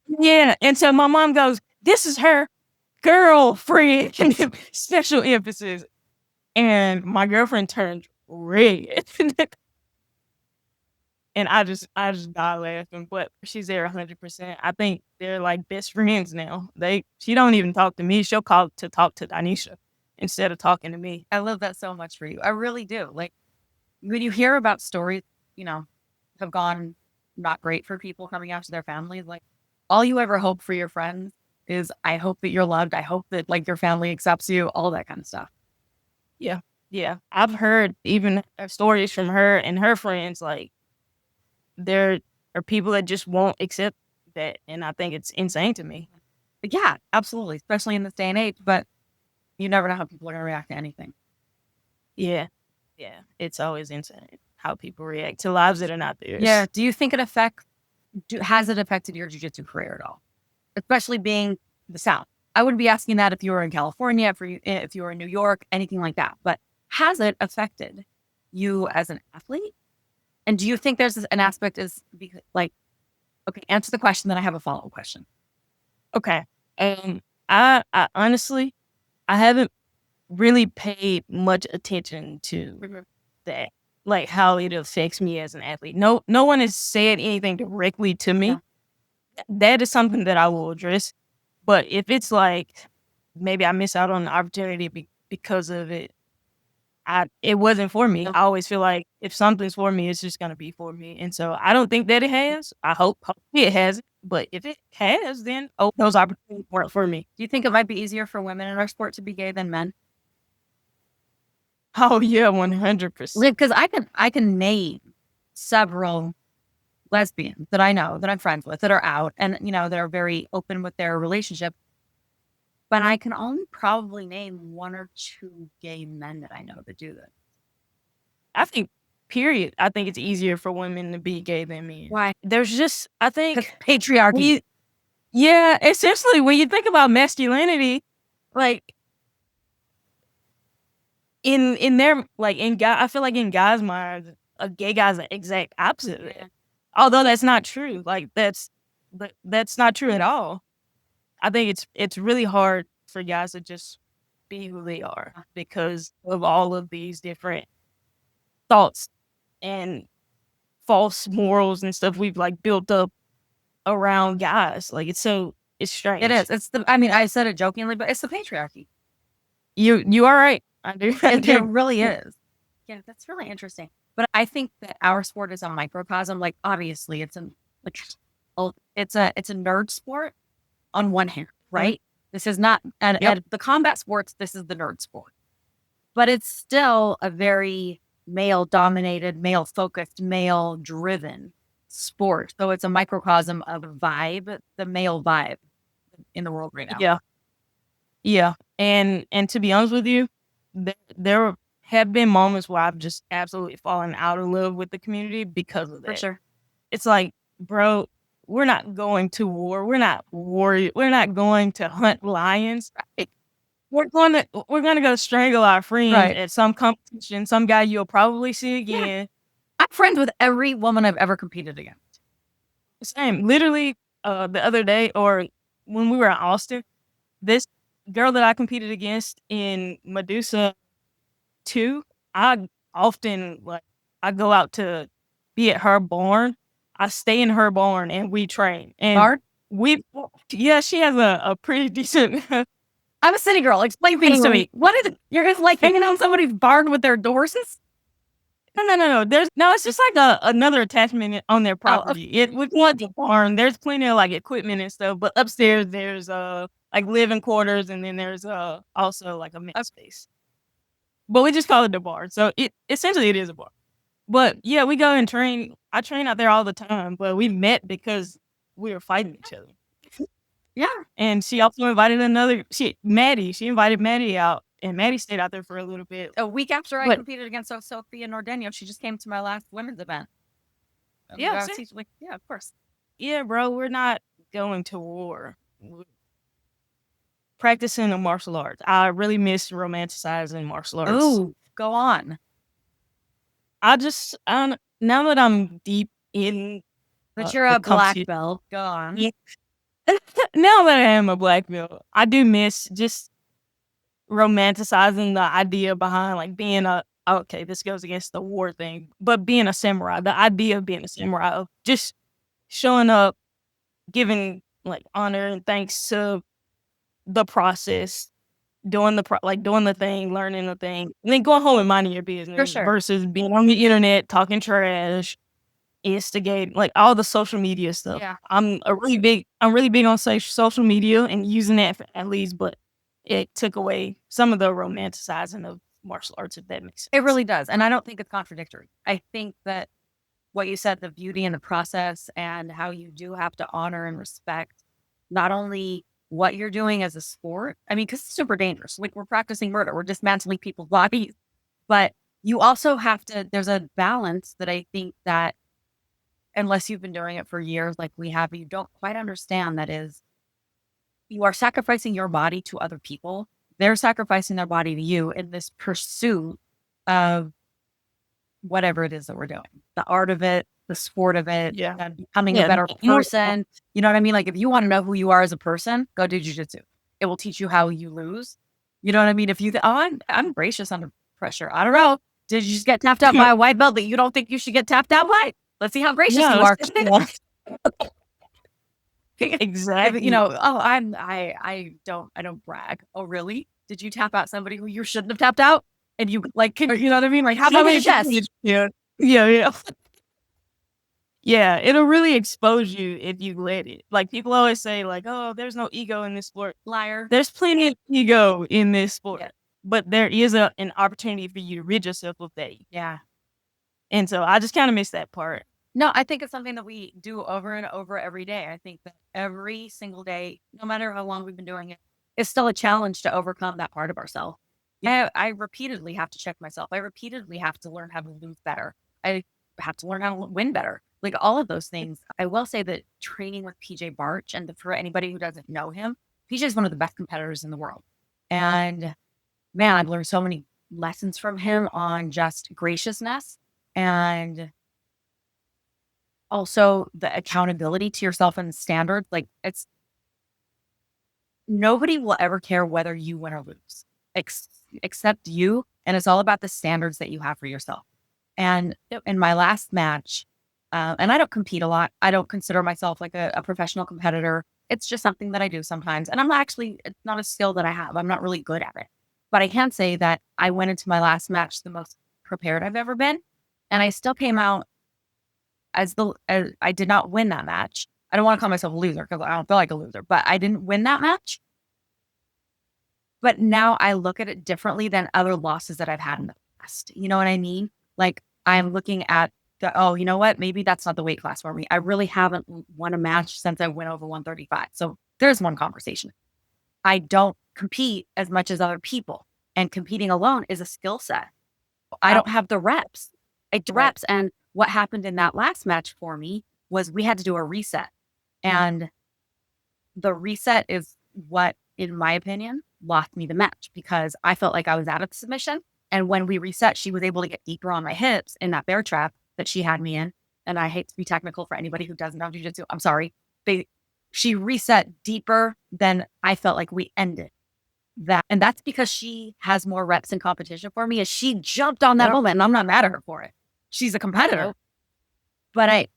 Yeah. And so my mom goes, this is her girlfriend, special emphasis. And my girlfriend turned red. And I just die laughing, but she's there 100%. I think they're like best friends now. She don't even talk to me. She'll call to talk to Danisha instead of talking to me. I love that so much for you. I really do. Like when you hear about stories, have gone not great for people coming out to their families, like all you ever hope for your friends is I hope that you're loved. I hope that like your family accepts you, all that kind of stuff. Yeah. Yeah. I've heard even stories from her and her friends, like there are people that just won't accept that. And I think it's insane to me. But yeah, absolutely. Especially in this day and age, but you never know how people are going to react to anything. Yeah. Yeah. It's always insane how people react to lives that are not theirs. Yeah. Do you think has it affected your jiu-jitsu career at all? Especially being the South. I wouldn't be asking that if you were in California, if you were in New York, anything like that. But has it affected you as an athlete? And do you think there's an aspect okay, answer the question, then I have a follow-up question. Okay. I honestly, I haven't really paid much attention to that, like how it affects me as an athlete. No one has said anything directly to me. Yeah. That is something that I will address. But if it's like maybe I miss out on the opportunity because of it, it wasn't for me. Yeah. I always feel like if something's for me, it's just gonna be for me. And so I don't think that it has. I hopefully it hasn't. But if it has, then those opportunities weren't for me. Do you think it might be easier for women in our sport to be gay than men? Oh yeah, 100%. Because I can name several lesbians that I know that I'm friends with that are out and that are very open with their relationship. But I can only probably name one or two gay men that I know that do this. I think, period. I think it's easier for women to be gay than men. Why? There's just, I think, Patriarchy. Yeah, essentially, when you think about masculinity, like in their like in guy, I feel like in guys' minds, a gay guy's the exact opposite of that. Although that's not true. Like that's not true at all. I think it's really hard for guys to just be who they are because of all of these different thoughts and false morals and stuff we've like built up around guys. Like it's strange. It is. It's I mean, I said it jokingly, but it's the patriarchy. You are right. I do. It really is. Yeah, that's really interesting. But I think that our sport is a microcosm. Like, obviously, it's it's a nerd sport on one hand, right? This is not and the combat sports. This is the nerd sport, but it's still a very male-dominated, male-focused, male-driven sport. So it's a microcosm of a vibe, the male vibe in the world right now. Yeah. And to be honest with you, there have been moments where I've just absolutely fallen out of love with the community because of that. For sure. It's like, bro, we're not going to war. We're not warrior. We're not going to hunt lions. Right. We're gonna go strangle our friends Right. at some competition. Some guy you'll probably see again. Yeah. I'm friends with every woman I've ever competed against. Same. Literally, the other day, or when we were in Austin, this girl that I competed against in Medusa 2, I often I go out to be at her barn. I stay in her barn and we train. And Barn? she has a pretty decent. I'm a city girl. Explain things to me. What is it? You're just like hanging out in somebody's barn with their horses? No. It's just like another attachment on their property. It would want the barn. There's plenty of like equipment and stuff, but upstairs there's like living quarters, and then there's also like a mixed space. But we just call it the barn. So it essentially is a barn. But yeah, we go and train. I train out there all the time, but we met because we were fighting each other. Yeah. And she also invited Maddie. She invited Maddie out, and Maddie stayed out there for a little bit. A week after I competed against Sophia Nordeno, she just came to my last women's event. Yeah, of course. Yeah, bro, we're not going to war. We're practicing a martial arts. I really miss romanticizing martial arts. Oh, go on. Now that I'm deep in, but you're a black belt. Go on. Yeah. Now that I am a black belt, I do miss just romanticizing the idea behind like being this goes against the war thing, but being a samurai, the idea of being a samurai, of just showing up, giving like honor and thanks to the process, doing the thing, learning the thing, and then going home and minding your business. For sure. Versus being on the internet talking trash, instigate like all the social media stuff. Yeah. I'm really big on social media and using that for athletes, but it took away some of the romanticizing of martial arts, if that makes sense. It really does. And I don't think it's contradictory. I think that what you said, the beauty in the process and how you do have to honor and respect not only what you're doing as a sport. I mean, because it's super dangerous. Like, we're practicing murder. We're dismantling people's bodies. But you also have to, there's a balance that I think that unless you've been doing it for years like we have, you don't quite understand. That is, you are sacrificing your body to other people. They're sacrificing their body to you in this pursuit of whatever it is that we're doing. The art of it, the sport of it, becoming a better person. You know what I mean? Like, if you want to know who you are as a person, go do jiu-jitsu. It will teach you how you lose. You know what I mean? If you think, I'm gracious under pressure. I don't know. Did you just get tapped out by a white belt that you don't think you should get tapped out by? Let's see how gracious you are. Exactly. You know, I don't brag. Oh, really? Did you tap out somebody who you shouldn't have tapped out? And you like, you know what I mean? Like, how about your chest? Yeah. Yeah, it'll really expose you if you let it. Like, people always say, like, oh, there's no ego in this sport. Liar. There's plenty of ego in this sport. Yeah. But there is an opportunity for you to rid yourself of that. Yeah. And so I just kind of miss that part. No, I think it's something that we do over and over every day. I think that every single day, no matter how long we've been doing it, it's still a challenge to overcome that part of ourselves. Yeah, I repeatedly have to check myself. I repeatedly have to learn how to lose better. I have to learn how to win better. Like, all of those things. I will say that training with PJ Barch, and for anybody who doesn't know him, PJ is one of the best competitors in the world. And man, I've learned so many lessons from him on just graciousness and also the accountability to yourself and standards. Like nobody will ever care whether you win or lose except you. And it's all about the standards that you have for yourself. And in my last match, and I don't compete a lot. I don't consider myself like a professional competitor. It's just something that I do sometimes. And it's not a skill that I have. I'm not really good at it. But I can say that I went into my last match the most prepared I've ever been. And I still came out as I did not win that match. I don't want to call myself a loser because I don't feel like a loser, but I didn't win that match. But now I look at it differently than other losses that I've had in the past. You know what I mean? Like I'm looking at you know what? Maybe that's not the weight class for me. I really haven't won a match since I went over 135. So there's one conversation. I don't compete as much as other people, and competing alone is a skill set. I don't have the reps. And what happened in that last match for me was we had to do a reset. And the reset is what, in my opinion, lost me the match because I felt like I was out of the submission. And when we reset, she was able to get deeper on my hips in that bear trap that she had me in. And I hate to be technical for anybody who doesn't know jiu-jitsu. I'm sorry. She reset deeper than I felt like we ended that. And that's because she has more reps in competition for me, as she jumped on that moment. And I'm not mad at her for it. She's a competitor. But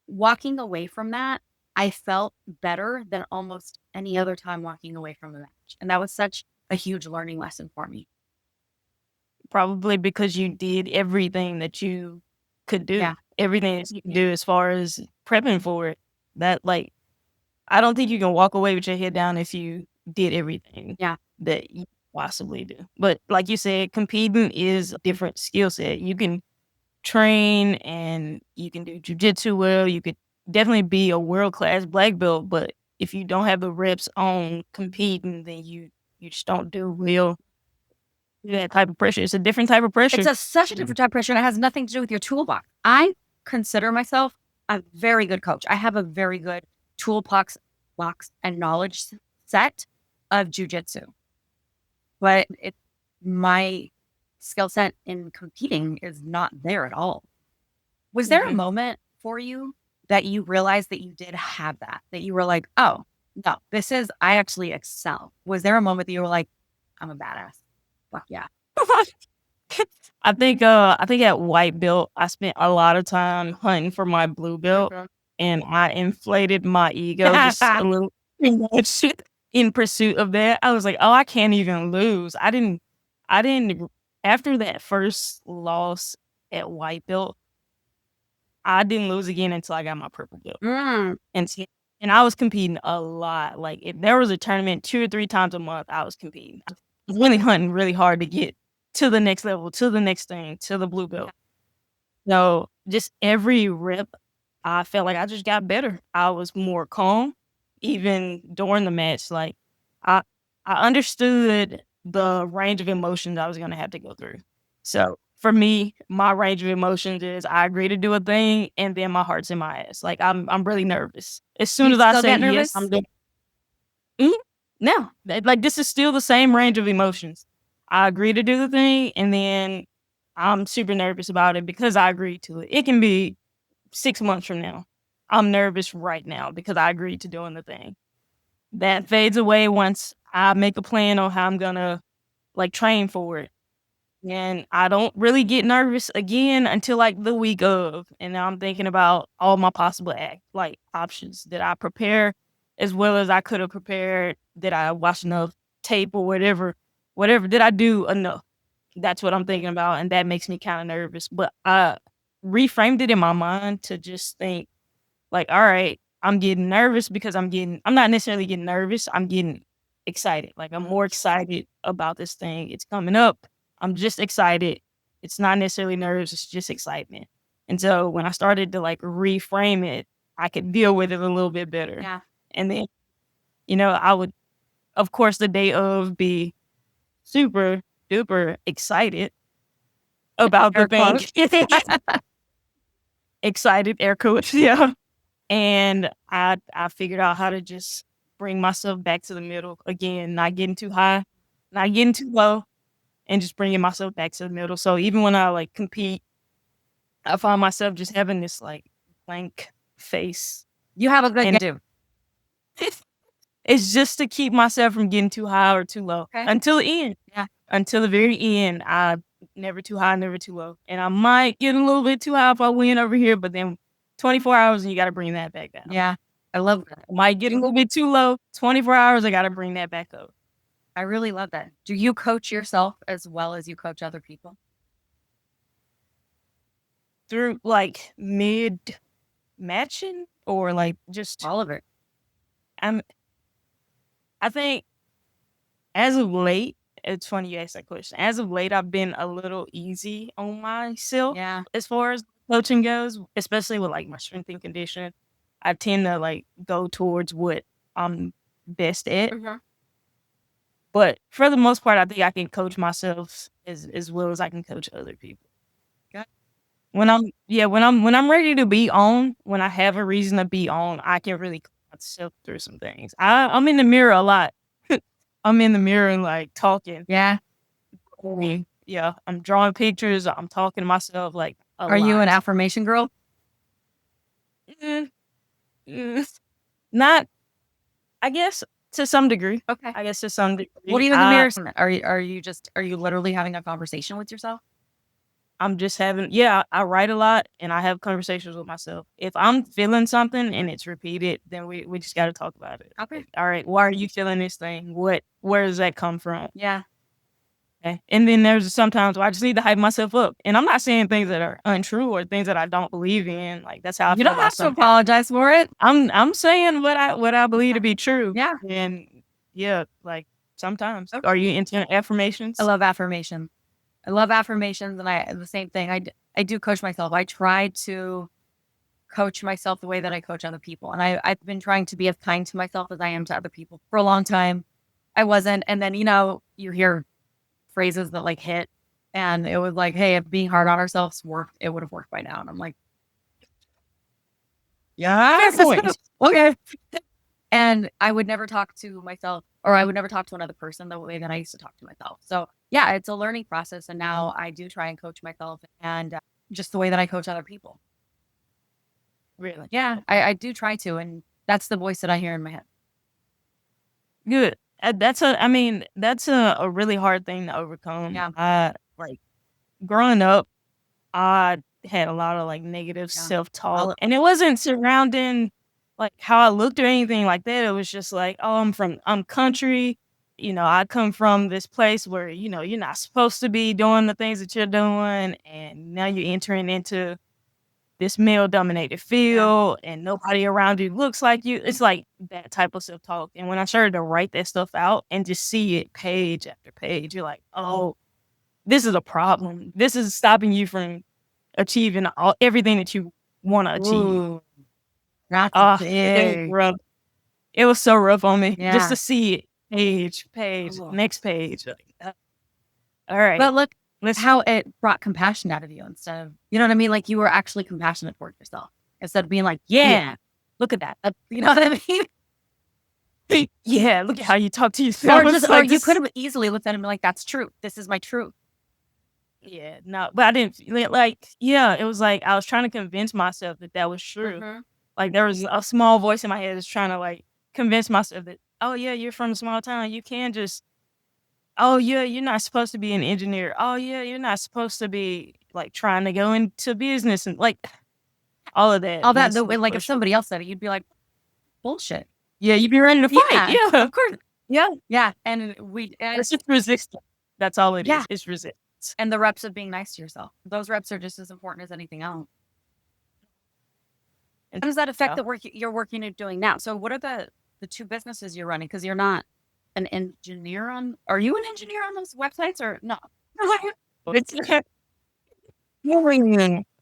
walking away from that, I felt better than almost any other time walking away from a match. And that was such a huge learning lesson for me. Probably because you did everything that you could do. Yeah. Everything that you could do as far as prepping for it. That, like, I don't think you can walk away with your head down if you did everything that you possibly do. But like you said, competing is a different skill set. You can train and you can do jiu-jitsu well. You could definitely be a world-class black belt, but if you don't have the reps on competing, then you just don't do well. That type of pressure. It's a different type of pressure. It's such a different type of pressure, and it has nothing to do with your toolbox. I consider myself a very good coach. I have a very good toolbox and knowledge set of jiu-jitsu. But my skill set in competing is not there at all. Was there a moment for you that you realized that you did have that you were like, oh, no, I actually excel? Was there a moment that you were like, I'm a badass? Fuck yeah. I think at white belt, I spent a lot of time hunting for my blue belt, and I inflated my ego just a little too much in pursuit of that. I was like, oh, I can't even lose. I didn't after that first loss at white belt, I didn't lose again until I got my purple belt. And I was competing a lot. Like if there was a tournament 2 or 3 times a month, I was competing. I was really hunting really hard to get to the next level, to the next thing, to the blue belt. So just every rep, I felt like I just got better. I was more calm, even during the match. Like I understood the range of emotions I was gonna have to go through. So for me, my range of emotions is I agree to do a thing, and then my heart's in my ass. Like I'm really nervous. As soon as I say yes, I'm doing. No, like this is still the same range of emotions. I agree to do the thing, and then I'm super nervous about it because I agreed to it. It can be 6 months from now. I'm nervous right now because I agreed to doing the thing. That fades away once I make a plan on how I'm gonna like train for it. And I don't really get nervous again until like the week of. And now I'm thinking about all my possible options. Did I prepare as well as I could have prepared? Did I watch enough tape or whatever? Did I do enough? That's what I'm thinking about. And that makes me kind of nervous. But I reframed it in my mind to just think like, all right, I'm getting nervous because I'm not necessarily getting nervous. I'm getting excited. Like I'm more excited about this thing. It's coming up. I'm just excited. It's not necessarily nerves. It's just excitement. And so when I started to like reframe it, I could deal with it a little bit better. Yeah. And then, I would, of course, the day of be super duper excited about the thing. Excited, air quotes. Yeah. And I figured out how to just bring myself back to the middle again, not getting too high, not getting too low, and just bringing myself back to the middle. So even when I like compete, I find myself just having this like blank face. You have a good And- game. It's just to keep myself from getting too high or too low Okay. until the end. Yeah. Until the very end, I never too high, never too low. And I might get a little bit too high if I win over here, but then 24 hours and you got to bring that back down. Yeah. I love that. I might get a little bit too low. 24 hours, I got to bring that back up. I really love that. Do you coach yourself as well as you coach other people? Through like mid matching or like just All of it. I think as of late, it's funny you asked that question. As of late, I've been a little easy on myself Yeah. as far as coaching goes, especially with like my strength and conditioning. I tend to like go towards what I'm best at. But for the most part, I think I can coach myself as well as I can coach other people. Good. When I'm ready to be on, when I have a reason to be on, I can really coach myself through some things. I'm in the mirror a lot. I'm in the mirror and like talking. Yeah. Yeah, I'm drawing pictures. I'm talking to myself like a Are you lot. an affirmation girl? Not, I guess to some degree. Okay. I guess to some degree. What are you in the mirror? Are you literally having a conversation with yourself? I'm just having, I write a lot and I have conversations with myself. If I'm feeling something and it's repeated, then we just got to talk about it. Okay. Like, all right, why are you feeling this thing? Where does that come from? Yeah. Okay. And then there's sometimes where I just need to hype myself up. And I'm not saying things that are untrue or things that I don't believe in. Like that's how I You feel don't about have to something. apologize for it. I'm saying what I believe to be true. Yeah. And like sometimes. Okay. Are you into affirmations? I love affirmations. And the same thing. I do coach myself. I try to coach myself the way that I coach other people. And I've been trying to be as kind to myself as I am to other people. For a long time, I wasn't. And then, you hear phrases that like hit. And it was like, hey, if being hard on ourselves worked, it would have worked by now. And I'm like, yeah, point. Okay. And I would never talk to myself, or I would never talk to another person the way that I used to talk to myself. So yeah, it's a learning process. And now I do try and coach myself and just the way that I coach other people. Really? Yeah, I do try to. And that's the voice that I hear in my head. Good. That's a really hard thing to overcome. Yeah. Like growing up, I had a lot of like negative self-talk, and it wasn't surrounding like how I looked or anything like that. It was just like, oh, I'm country. I come from this place where, you're not supposed to be doing the things that you're doing. And now you're entering into this male dominated field and nobody around you looks like you. It's like that type of self-talk. And when I started to write that stuff out and just see it page after page, you're like, oh, this is a problem. This is stopping you from achieving everything that you want to achieve. Ooh, that's big. It was so rough on me Yeah. just to see it page, next page. All right. But look how it brought compassion out of you instead of, you know what I mean? Like you were actually compassionate toward yourself instead of being like, look at that. You know what I mean? Yeah, look at how you talk to yourself. Or you could have easily looked at it and been like, that's true. This is my truth. Yeah, no, but I didn't it was like I was trying to convince myself that was true. Mm-hmm. Like there was a small voice in my head that's trying to like convince myself that, oh yeah, you're from a small town. You can't just, oh yeah, you're not supposed to be an engineer. Oh yeah, you're not supposed to be like trying to go into business and like all of that. Like if somebody else said it, you'd be like, bullshit. Yeah, you'd be ready to fight. Yeah, of course. Yeah. Yeah. And it's just resistance. That's all it is. It's resistance. And the reps of being nice to yourself. Those reps are just as important as anything else. How does that affect the work you're working and doing now? So what are the two businesses you're running? Because you're not an engineer are you an engineer on those websites or no?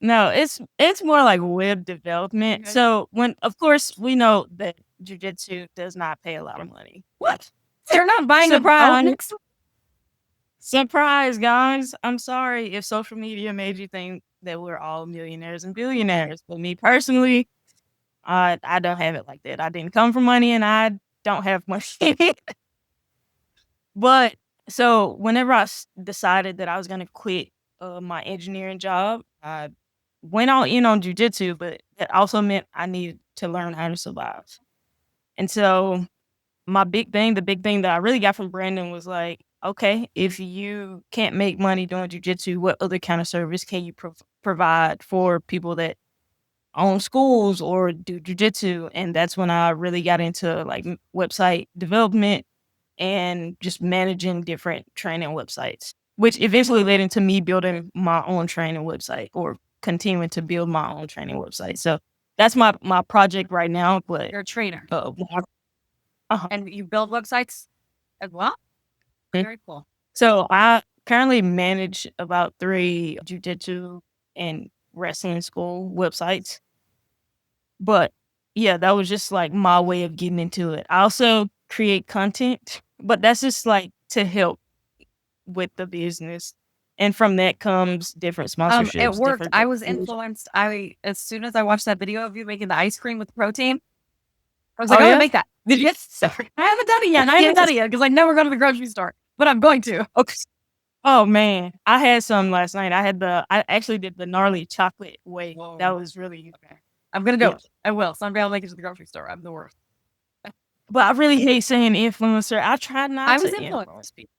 No, it's more like web development. Okay. So of course we know that jiu-jitsu does not pay a lot of money. What? They're not buying the product. Surprise, guys. I'm sorry if social media made you think that we're all millionaires and billionaires. But me personally, I don't have it like that. I didn't come from money and I don't have much. But so whenever I decided that I was going to quit my engineering job, I went all in on jujitsu, but that also meant I needed to learn how to survive. And so the big thing that I really got from Brandon was like, okay, if you can't make money doing jujitsu, what other kind of service can you provide for people that own schools or do jujitsu? And that's when I really got into like website development and just managing different training websites, which eventually led into me building my own training website or continuing to build my own training website. So that's my project right now. But You're a trainer. uh-huh. And you build websites as well? Very cool. So I currently manage about 3 jujitsu and wrestling school websites. But yeah, that was just like my way of getting into it. I also create content, but that's just like to help with the business. And from that comes different sponsorships. It worked. different I was things. influenced. As soon as I watched that video of you making the ice cream with protein, I was like, Oh, I'm yeah? gonna make that. Yes. Sorry. I haven't done it yet. Because I never go to the grocery store, but I'm going to. Okay. Oh man, I had some last night. I actually did the gnarly chocolate way. Whoa. That was really Okay. I'm gonna do Yeah. it. I will. Someday I'll make it to the grocery store. I'm the worst. But I really hate saying influencer. I try not I to was influence people.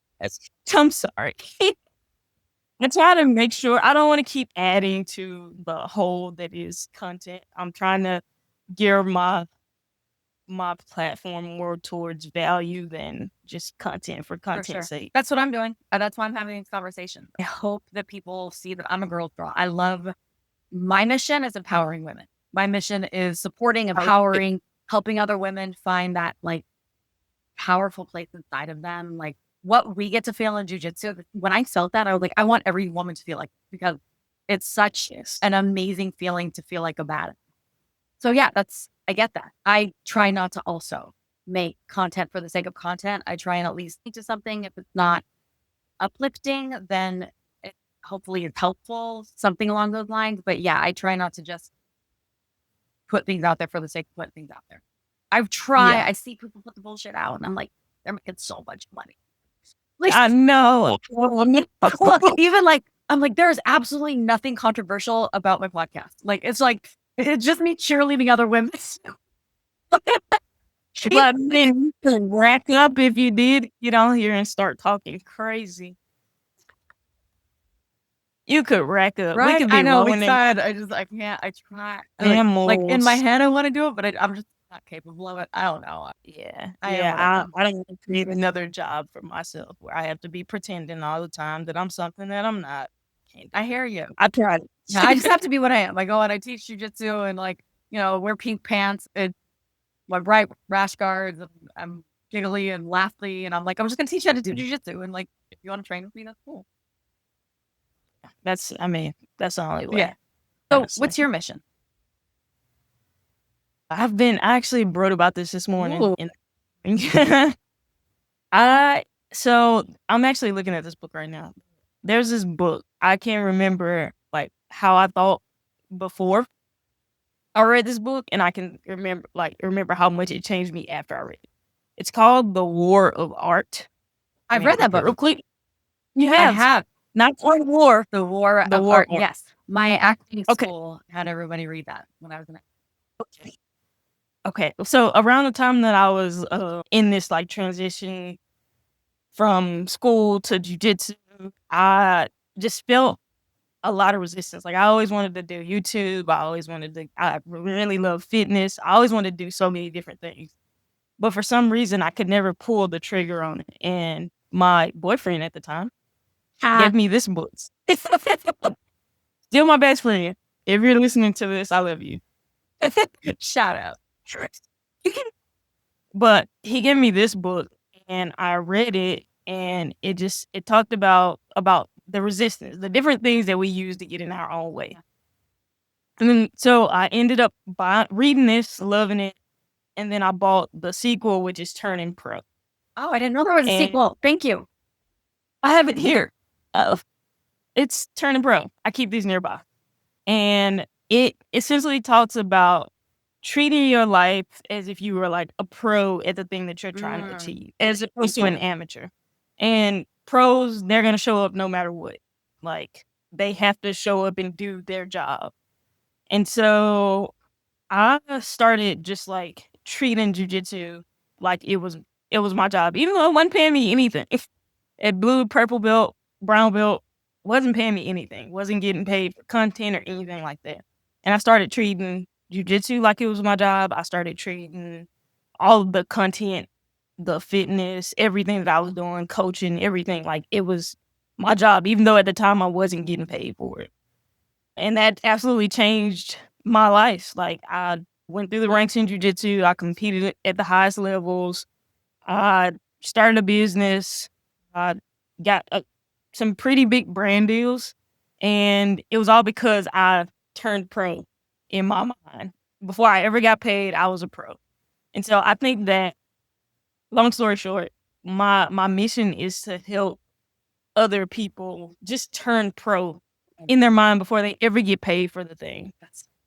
I'm sorry. I try to make sure I don't want to keep adding to the hole that is content. I'm trying to gear my platform more towards value than just content for For content's sure. sake. That's what I'm doing. That's why I'm having this conversation. I hope that people see that I'm a girl's girl. I love my mission is empowering women. My mission is supporting, empowering, helping other women find that like powerful place inside of them. Like what we get to feel in jujitsu. When I felt that, I was like, I want every woman to feel like because it's such an amazing feeling to feel like a badass. So yeah, I get that. I try not to also make content for the sake of content. I try and at least think to something. If it's not uplifting, then it hopefully it's helpful, something along those lines. But yeah, I try not to just put things out there for the sake of putting things out there. I see people put the bullshit out and I'm like, they're making so much money. Like, I know. even like, I'm like, there's absolutely nothing controversial about my podcast. Like, it's just me cheerleading other women. But then you could rack up if you did get on here and start talking crazy. You could rack up. Right? We could be I know. We rolling in tried. I can't. I try. Like in my head, I want to do it, but I'm just not capable of it. I don't know. Yeah. I am what I am. I don't want to create another job for myself where I have to be pretending all the time that I'm something that I'm not. I hear you. I tried. Yeah, I just have to be what I am. I go and I teach jujitsu and like, wear pink pants and my bright rash guards. And I'm giggly and laughy. And I'm like, I'm just going to teach you how to do jujitsu. And like, if you want to train with me, that's cool. That's the only way. Yeah. So honestly. what's your mission? I actually wrote about this morning. Ooh. So I'm actually looking at this book right now. There's this book. I can't remember like how I thought before I read this book, and I can remember how much it changed me after I read it. It's called The War of Art. I've read that book. Real quick. You I have. Not one war. The War of Art. Yes. My acting Okay. school had everybody read that when I was in it. Okay. So around the time that I was in this like transition from school to jujitsu, I just felt a lot of resistance. Like I always wanted to do YouTube. I really love fitness. I always wanted to do so many different things. But for some reason, I could never pull the trigger on it. And my boyfriend at the time gave me this book. Still my best friend. If you're listening to this, I love you. Shout out. But he gave me this book and I read it, and it talked about the resistance, the different things that we use to get in our own way. And then so I ended up reading this, loving it, and then I bought the sequel, which is Turning Pro. Oh, I didn't know there was a sequel. Thank you. I have it here. It's Turning Pro. I keep these nearby. And it essentially talks about treating your life as if you were like a pro at the thing that you're trying to achieve, as opposed to an amateur. And pros, they're going to show up no matter what. Like, they have to show up and do their job. And so I started just like treating jujitsu like it was my job, even though it wasn't paying me anything. At blue, purple belt, brown belt, wasn't paying me anything, wasn't getting paid for content or anything like that. And I started treating jujitsu like it was my job. I started treating all of the content, the fitness, everything that I was doing, coaching, everything like it was my job, even though at the time I wasn't getting paid for it. And that absolutely changed my life. Like I went through the ranks in jujitsu. I competed at the highest levels. I started a business. I got some pretty big brand deals. And it was all because I turned pro in my mind. Before I ever got paid, I was a pro. And so I think that, long story short, my mission is to help other people just turn pro in their mind before they ever get paid for the thing.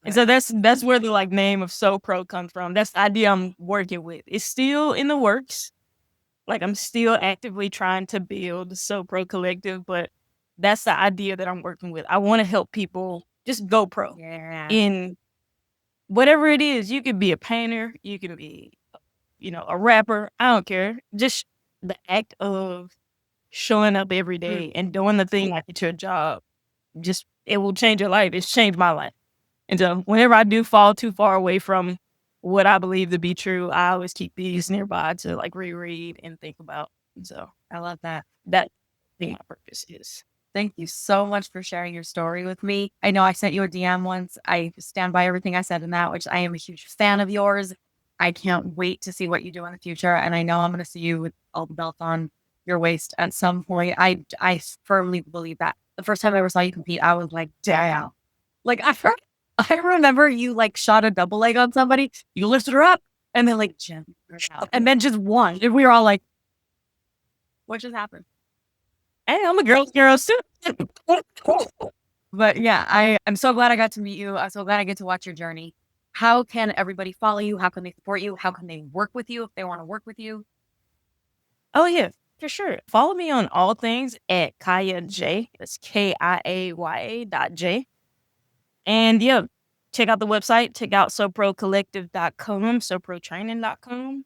And so that's where the like name of So Pro comes from. That's the idea I'm working with. It's still in the works. Like I'm still actively trying to build So Pro Collective, but that's the idea that I'm working with. I want to help people just go pro in whatever it is. You could be a painter, you can be, a rapper. I don't care. Just the act of showing up every day and doing the thing like it's your job. Just it will change your life. It's changed my life. And so whenever I do fall too far away from what I believe to be true, I always keep these nearby to like reread and think about. And so I love that. that thing my purpose is. Thank you so much for sharing your story with me. I know I sent you a DM once. I stand by everything I said in that, which I am a huge fan of yours. I can't wait to see what you do in the future. And I know I'm going to see you with all the belts on your waist at some point. I firmly believe that. The first time I ever saw you compete, I was like, damn. Like I remember you like shot a double leg on somebody. You lifted her up and then like gently out and then just won. And we were all like, what just happened? Hey, I'm a girl's girl too. But yeah, I'm so glad I got to meet you. I'm so glad I get to watch your journey. How can everybody follow you? How can they support you? How can they work with you if they want to work with you? Oh yeah, for sure. Follow me on all things at Kiaya J. That's KIAYA.J. And yeah, check out the website. Check out soprocollective.com, soprotraining.com.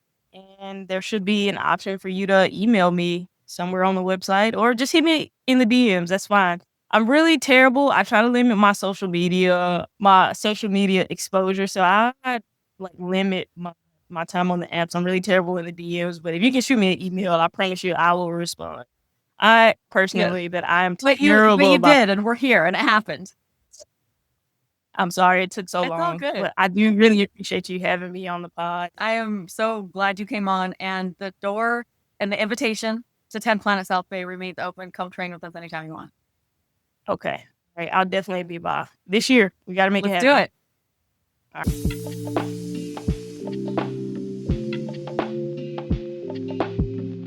And there should be an option for you to email me somewhere on the website or just hit me in the DMs. That's fine. I'm really terrible. I try to limit my social media exposure. So I like limit my time on the apps. I'm really terrible in the DMs. But if you can shoot me an email, I promise you I will respond. I personally that I am terrible. But you did, and we're here, and it happened. I'm sorry it took so long. All good. But I do really appreciate you having me on the pod. I am so glad you came on, and the door and the invitation to 10 Planet South Bay remains open. Come train with us anytime you want. Okay. All right. I'll definitely be by this year. We got to make it happen. Let's do it. All right.